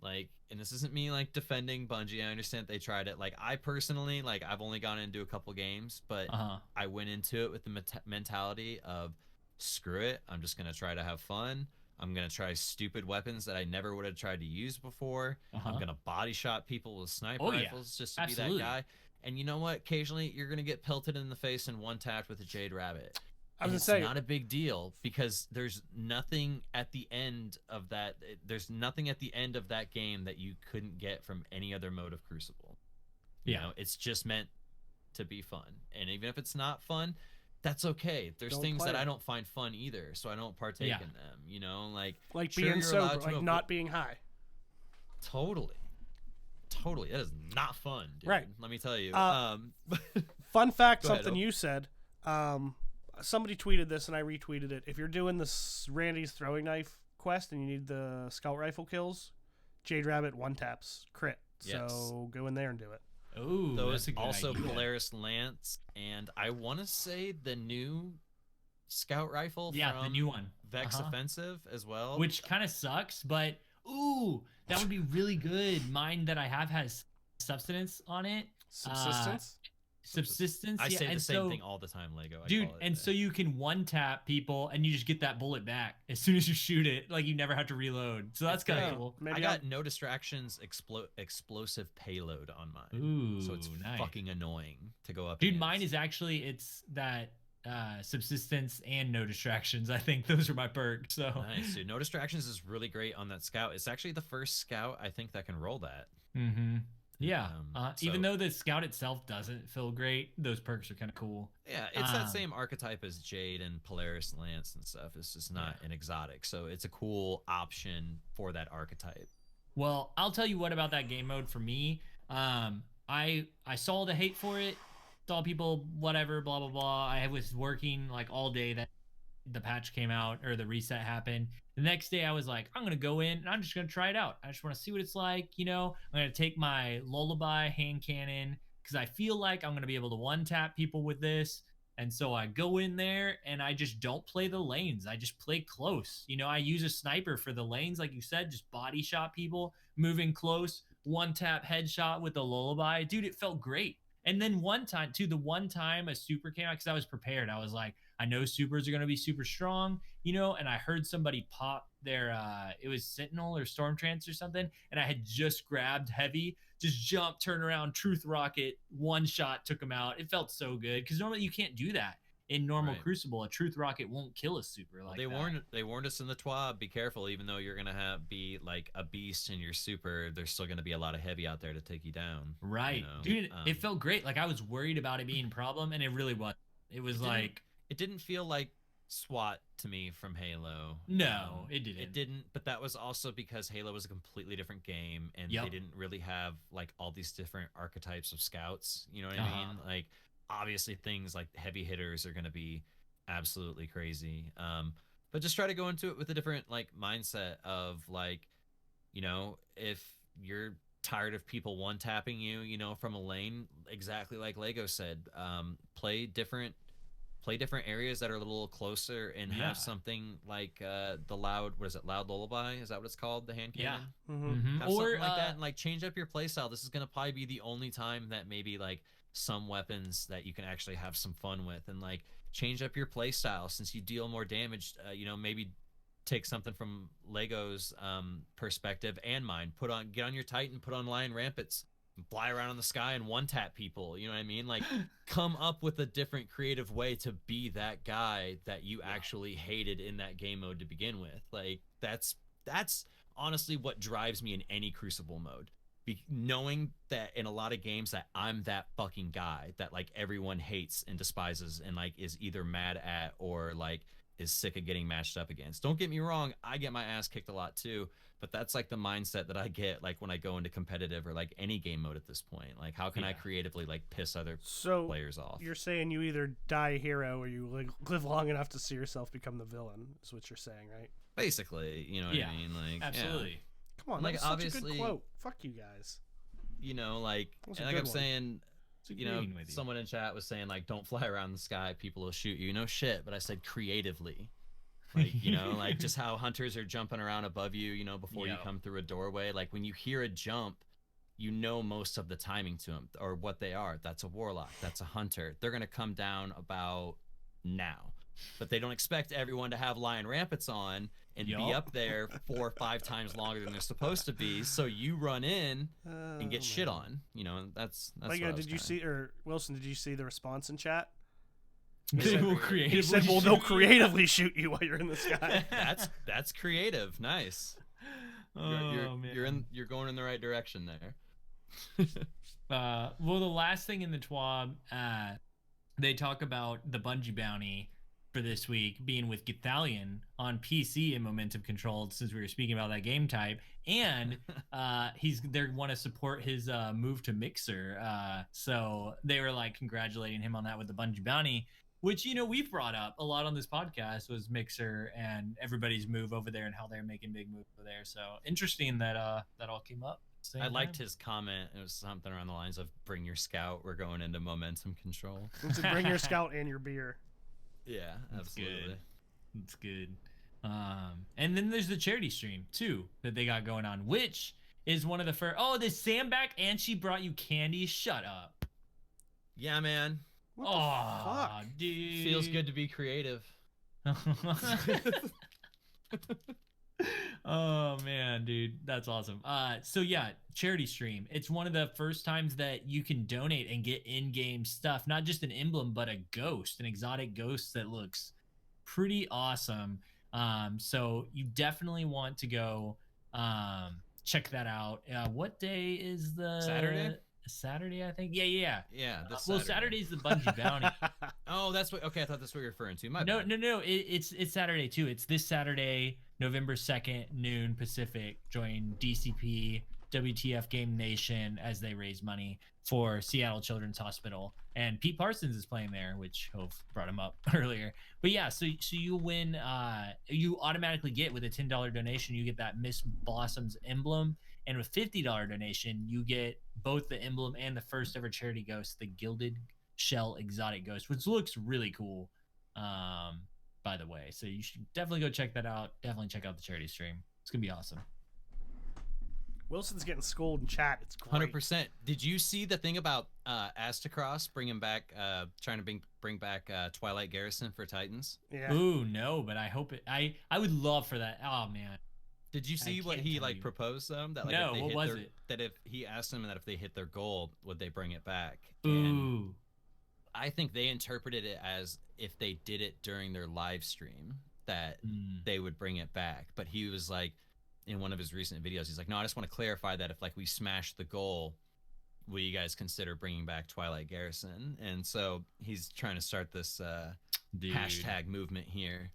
like, and this isn't me like defending Bungie. I understand that they tried it. Like I personally, like I've only gone into a couple games, but I went into it with the mentality of screw it. I'm just gonna try to have fun. I'm going to try stupid weapons that I never would have tried to use before. I'm going to body shot people with sniper rifles just to be that guy. And you know what? Occasionally, you're going to get pelted in the face and one-tapped with a Jade Rabbit. It's not a big deal because there's nothing at the end of that. There's nothing at the end of that game that you couldn't get from any other mode of Crucible. You know, it's just meant to be fun. And even if it's not fun, that's okay. There's things that I don't find fun either, so I don't partake in them. You know, like being sober, like not being high. Totally. That is not fun, dude. Right. Let me tell you. Fun fact, something you said. somebody tweeted this and I retweeted it. If you're doing this Randy's throwing knife quest and you need the scout rifle kills, Jade Rabbit one taps crit. Yes. So go in there and do it. Oh, Those that's a good also idea. Polaris Lance, and I want to say the new scout rifle Yeah, from the new one. Vex Offensive as well. Which kind of sucks, but ooh, that would be really good. Mine that I have has substance on it. Subsistence. Subsistence. I yeah, say the and same so, thing all the time, Lego. I dude, call it and that. so you can one tap people and you just get that bullet back as soon as you shoot it. Like you never have to reload. So that's It's kind great. of cool. Maybe I got no distractions, explosive payload on mine. Ooh, So it's nice. fucking annoying to go up Dude, against. mine is actually it's that subsistence and no distractions. I think those are my perks. So Nice, dude. No distractions is really great on that scout. It's actually the first scout I think that can roll that. mm-hmm. Yeah. Even so- though the scout itself doesn't feel great, those perks are kind of cool. Yeah, it's that Um, same archetype as Jade and Polaris Lance and stuff. It's just not an exotic, so it's a cool option for that archetype. Well, I'll tell you what about that game mode for me. I saw the hate for it. Saw people whatever blah blah blah. I was working like all day that the patch came out or the reset happened. The next day I was like, I'm gonna go in and I'm just gonna try it out. I just want to see what it's like. You know, I'm gonna take my lullaby hand cannon because I feel like I'm gonna be able to one tap people with this. And so I go in there and I just don't play the lanes. I just play close. You know, I use a sniper for the lanes, like you said, just body shot people, moving close, one tap headshot with the lullaby. Dude, it felt great. And then one time a super came out because I was prepared. I was like, I know supers are going to be super strong, you know, and I heard somebody pop their, it was Sentinel or Storm Trance or something. And I had just grabbed heavy, just jumped, turned around, Truth Rocket, one shot, took him out. It felt so good because normally you can't do that. In normal Right. Crucible, a Truth Rocket won't kill a super like they that. warned us in the TWAB, be careful, even though you're gonna be like a beast in your super, there's still gonna be a lot of heavy out there to take you down. Right. You know? Dude, it felt great. Like I was worried about it being a problem and it really was. It was like it didn't feel like SWAT to me from Halo. No, it didn't. It didn't, but that was also because Halo was a completely different game and Yep. they didn't really have like all these different archetypes of scouts. You know what I Uh-huh. mean? Like obviously things like heavy hitters are gonna be absolutely crazy. But just try to go into it with a different like mindset of like, you know, if you're tired of people one tapping you, you know, from a lane, exactly like Lego said, play different areas that are a little closer and Yeah. have something like the loud lullaby, is that what it's called, the hand Yeah. cannon? Mm-hmm. Have Or something like that and like change up your playstyle. This is gonna probably be the only time that maybe like some weapons that you can actually have some fun with, and like change up your playstyle since you deal more damage. You know, maybe take something from Lego's perspective and mine. Get on your Titan, put on Lion Rampants, fly around in the sky and one tap people. You know what I mean? Like come up with a different creative way to be that guy that you actually hated in that game mode to begin with. Like that's honestly what drives me in any Crucible mode. Knowing that in a lot of games that I'm that fucking guy that like everyone hates and despises and like is either mad at or like is sick of getting matched up against. Don't get me wrong, I get my ass kicked a lot too, but that's like the mindset that I get like when I go into competitive or like any game mode at this point. Like how can I creatively like piss other players off? You're saying you either die a hero or you live long enough to see yourself become the villain, is what you're saying, right? Basically, you know what I mean? Like absolutely. Come on, Like, that's such a good obviously- quote. Fuck you guys. You know, like, That was a and like good I'm one. saying, you know, agreeing with you. someone in chat was saying like, don't fly around the sky, people will shoot you. No shit, but I said creatively. Like, you know, like just how hunters are jumping around above you, you know, before you Yep. come through a doorway. Like when you hear a jump, you know most of the timing to them or what they are. That's a warlock. That's a hunter. They're gonna come down about now, but they don't expect everyone to have Lion Rampants on and be Yup. up there 4 or 5 times longer than they're supposed to be. So you run in and get shit on. You know, that's Lego, what I was did you kinda- see, or Wilson, did you see the response in chat? They will He creatively said, "Well, they'll shoot you." creatively shoot you while you're in the sky." that's creative. Nice. Oh, man. You're going in the right direction there. Well, the last thing in the TWAB, they talk about the Bungie bounty for this week being with Githalion on PC and momentum controlled, since we were speaking about that game type, and they want to support his move to Mixer. So they were like congratulating him on that with the Bungie bounty, which we've brought up a lot on this podcast, was Mixer and everybody's move over there and how they're making big moves over there. So interesting that that all came up. I liked his comment. It was something around the lines of "Bring your scout. We're going into momentum control." To bring your scout and your beer. Yeah, absolutely. That's good. And then there's the charity stream too that they got going on, which is one of the first. Oh, the Samback and she brought you candy. Shut up. Yeah, man. What the fuck? Dude. Feels good to be creative. Oh man, dude, that's awesome. So yeah, charity stream. It's one of the first times that you can donate and get in-game stuff, not just an emblem, but a ghost, an exotic ghost that looks pretty awesome. So you definitely want to go check that out. What day is the Saturday, I think. Yeah. Well, Saturday's the Bungie bounty. Oh, that's what. Okay, I thought that's what you're referring to. No. It's Saturday too. It's this Saturday, November 2nd, noon Pacific. Join DCP, WTF Game Nation as they raise money for Seattle Children's Hospital. And Pete Parsons is playing there, which Hove brought him up earlier. But yeah, so you win. You automatically get, with a $10 donation, you get that Miss Blossom's emblem. And with $50 donation, you get both the emblem and the first ever charity ghost, the Gilded Shell Exotic Ghost, which looks really cool, by the way. So you should definitely go check that out. Definitely check out the charity stream. It's going to be awesome. Wilson's getting schooled in chat. It's great. 100%. Did you see the thing about Astacross bringing back, trying to bring back Twilight Garrison for Titans? Yeah. Ooh, no, but I hope it. I would love for that. Oh man. Did you see what he proposed them? That no, what was it? That if he asked them that if they hit their goal, would they bring it back? Ooh. And I think they interpreted it as if they did it during their live stream, that they would bring it back. But he was like, in one of his recent videos, he's like, no, I just want to clarify that if like we smash the goal, will you guys consider bringing back Twilight Garrison? And so he's trying to start this hashtag movement here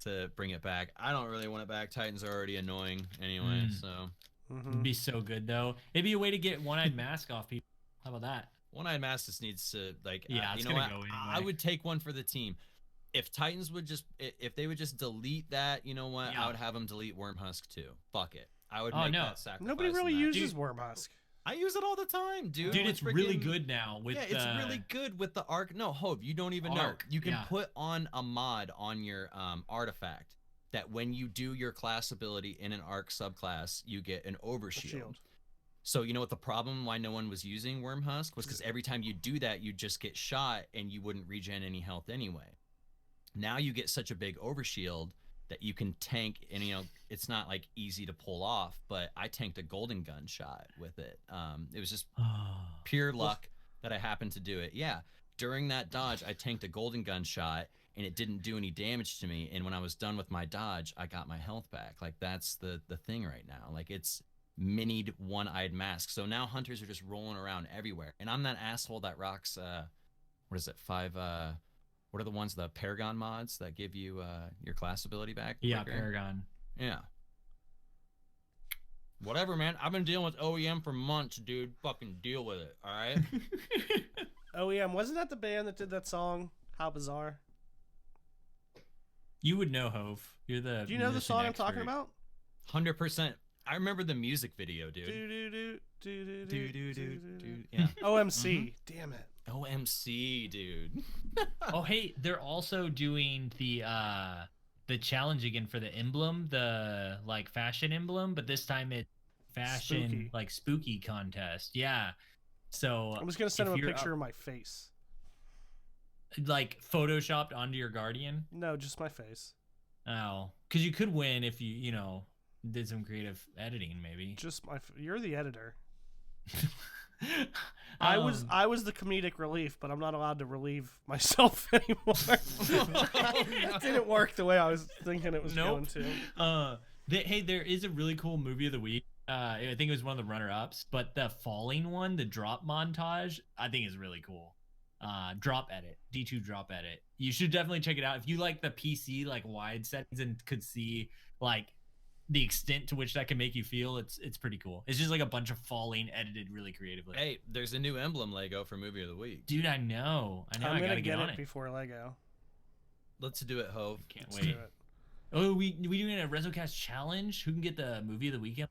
to bring it back. I don't really want it back. Titans are already annoying anyway, so. It'd be so good though. It'd be a way to get One-Eyed Mask off people. How about that? One-Eyed Mask just needs to like. Yeah, you know what? Go anyway. I would take one for the team. If Titans would if they would just delete that, you know what? Yeah. I would have them delete Wormhusk too. Fuck it. I would make that sacrifice. Nobody really uses Wormhusk. I use it all the time, dude. Dude, it's really good now with it's really good with the arc. No, Hove, you don't even know. You can put on a mod on your artifact that when you do your class ability in an arc subclass, you get an overshield. So you know what the problem why no one was using Wormhusk was because every time you do that, you just get shot and you wouldn't regen any health anyway. Now you get such a big overshield that you can tank, and you know it's not like easy to pull off, but I tanked a golden gun shot with it. It was just pure luck that I happened to do it. Yeah, during that dodge, I tanked a golden gun shot, and it didn't do any damage to me. And when I was done with my dodge, I got my health back. Like that's the thing right now. Like it's minied One-Eyed Mask. So now hunters are just rolling around everywhere, and I'm that asshole that rocks. What is it? 5. What are the ones, the Paragon mods that give you your class ability back? Yeah, Paragon. Yeah. Whatever, man. I've been dealing with OEM for months, dude. Fucking deal with it, all right? OEM, wasn't that the band that did that song, How Bizarre? You would know, Hove. You're the Do you know the song I'm talking about? 100%. I remember the music video, dude. Yeah. OMC. Damn it. OMC, dude. Oh, hey, they're also doing the challenge again for the emblem, the like fashion emblem, but this time it's fashion spooky. Like spooky contest. Yeah. So I'm just gonna send him a picture of my face. Like photoshopped onto your Guardian? No, just my face. Oh, because you could win if you know did some creative editing, maybe. Just you're the editor. I was the comedic relief, but I'm not allowed to relieve myself anymore. That didn't work the way I was thinking it was going to. Hey, there is a really cool movie of the week. I think it was one of the runner-ups, but the falling one, the drop montage, I think is really cool. Drop edit, D2 drop edit. You should definitely check it out if you like the PC like wide settings and could see like the extent to which that can make you feel. It's pretty cool. It's just like a bunch of falling edited really creatively. Hey, there's a new emblem Lego for movie of the week. Dude, I know. I'm gonna get it before Lego. Let's do it, Hove. Can't Let's do wait. it. Oh, we doing a RezoCast challenge? Who can get the movie of the weekend?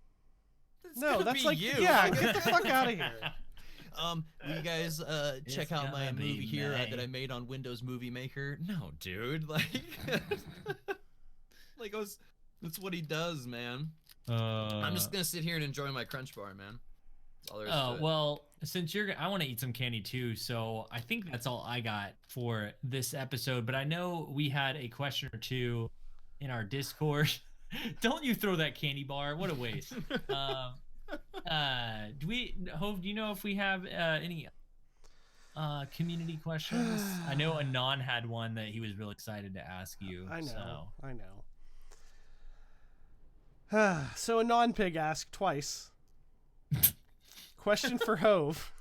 No, that's like you. yeah. Get the fuck out of here. Will you guys check out my gonna be movie here May. that I made on Windows Movie Maker? No, dude. Like, like that's what he does, man. I'm just gonna sit here and enjoy my Crunch Bar, man. That's all there is to it. Well, since I want to eat some candy too, so I think that's all I got for this episode. But I know we had a question or two in our Discord. Don't you throw that candy bar? What a waste. Hove, do you know if we have any community questions? I know Anon had one that he was real excited to ask you. I know. So. I know. So a non-pig asked twice. Question for Hove.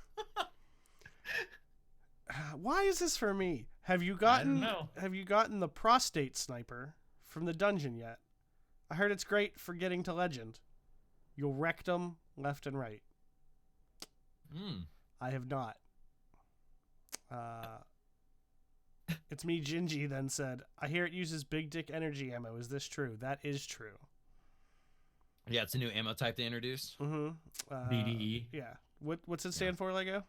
Why is this for me? Have you gotten the prostate sniper from the dungeon yet? I heard it's great for getting to legend. You'll wreck them left and right. I have not. It's me, Gingy, then said, I hear it uses big dick energy ammo. Is this true? That is true. Yeah, it's a new ammo type they introduced. BDE. Yeah. What's it stand for, Lego?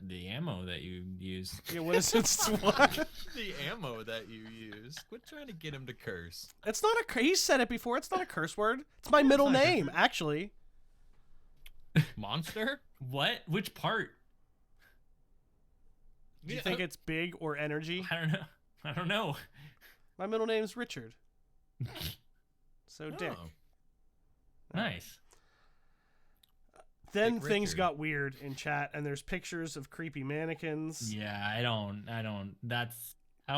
The ammo that you use. Yeah, what is it? What? The ammo that you use. Quit trying to get him to curse. It's not a. He said it before. It's not a curse word. It's my middle name, actually. Monster? What? Which part? Do you think it's big or energy? I don't know. My middle name's Richard. So Dick. Nice. Then Dick things Richard. got weird in chat, and there's pictures of creepy mannequins. Yeah, I don't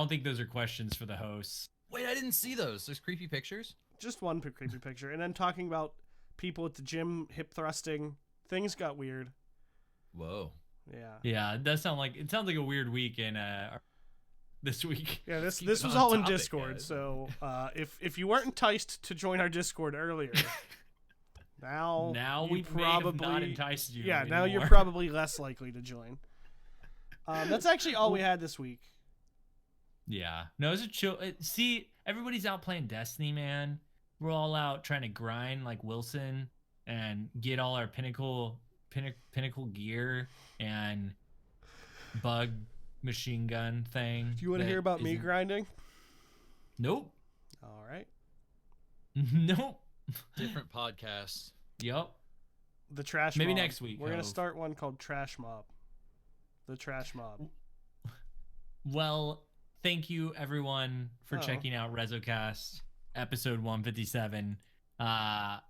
think those are questions for the hosts. Wait, I didn't see those. There's creepy pictures? Just one creepy picture. And then talking about people at the gym hip thrusting. Things got weird. Whoa. Yeah. Yeah, it sounds like a weird week in this week. Yeah, this Keep was it all on in topic, Discord. guys. So if you weren't enticed to join our Discord earlier, now we you may have probably not enticed you. yeah, now you're anymore. probably less likely to join. That's actually all we had this week. Yeah. No, it's a chill. See, everybody's out playing Destiny, man. We're all out trying to grind like Wilson and get all our pinnacle gear and bug machine gun thing. Do you want to that hear about me isn't- grinding? Nope. All right. Nope. Different podcasts. Yep. The Trash Maybe Mob. next week, We're going to Hove. start one called Trash Mob. The Trash Mob. Well, thank you everyone for Oh. checking out RezoCast episode 157.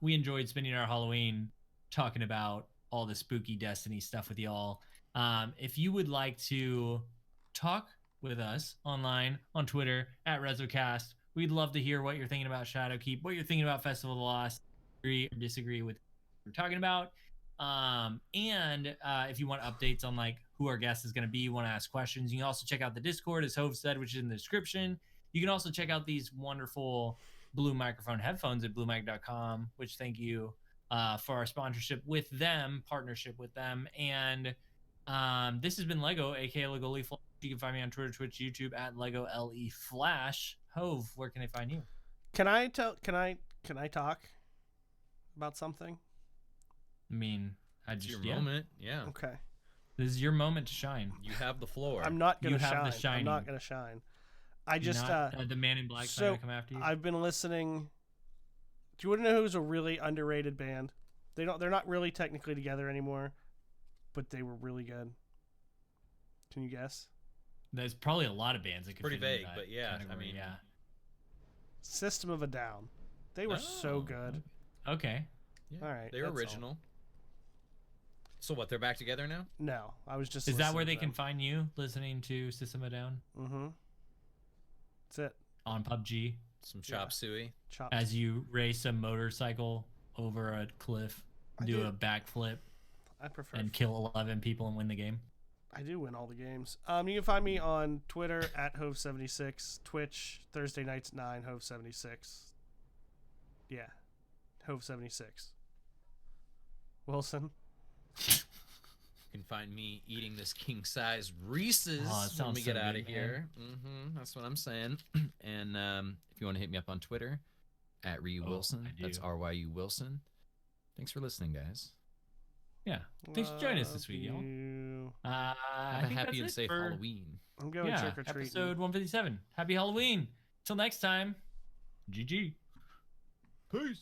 We enjoyed spending our Halloween talking about all the spooky Destiny stuff with y'all. If you would like to talk with us online on Twitter at RezoCast, we'd love to hear what you're thinking about Shadowkeep, what you're thinking about Festival of the Lost, agree or disagree with what we're talking about. And if you want updates on like who our guest is going to be, you want to ask questions, you can also check out the Discord, as Hove said, which is in the description. You can also check out these wonderful Blue Microphone headphones at bluemic.com, which thank you for our sponsorship with them, partnership with them. And this has been Lego, aka Legoli Flash. You can find me on Twitter, Twitch, YouTube at Lego LE Flash. Hove, where can they find you? Can I talk about something? I mean, It's your moment. Yeah. Okay. This is your moment to shine. You have the floor. I'm not going You to have the shine. I'm not shining. going to shine. I just the Man in Black's so not gonna come after you. I've been listening. Do you want to know who's a really underrated band? They're not really technically together anymore, but they were really good. Can you guess? There's probably a lot of bands that could Pretty fit into vague, that but yeah, category, I mean- yeah. System of a Down. They were so Oh. good. Okay. Yeah, All right, They're that's all. original. So what? They're back together now? No, I was just. Is that where they can find you listening to System of a Down Mm-hmm. That's it. on PUBG Some chop suey. Chop. as you race a motorcycle over a cliff, I do do. a backflip, I prefer. and kill 11 people and win the game? I do win all the games. You can find me on Twitter at Hove76, Twitch Thursday nights at 9 Hove76. Yeah, Hove76. Wilson. You can find me eating this king size Reese's Oh, that when we sounds get so out good, of here. That's what I'm saying. And if you want to hit me up on Twitter, at Ryu Wilson. I That's do. RYU Wilson. Thanks for listening, guys. Yeah. Thanks for joining us this week, y'all. You. I Have a think happy that's and it safe for, Halloween. I'm going trick or treating. episode 157. Happy Halloween. Till next time. GG. Peace.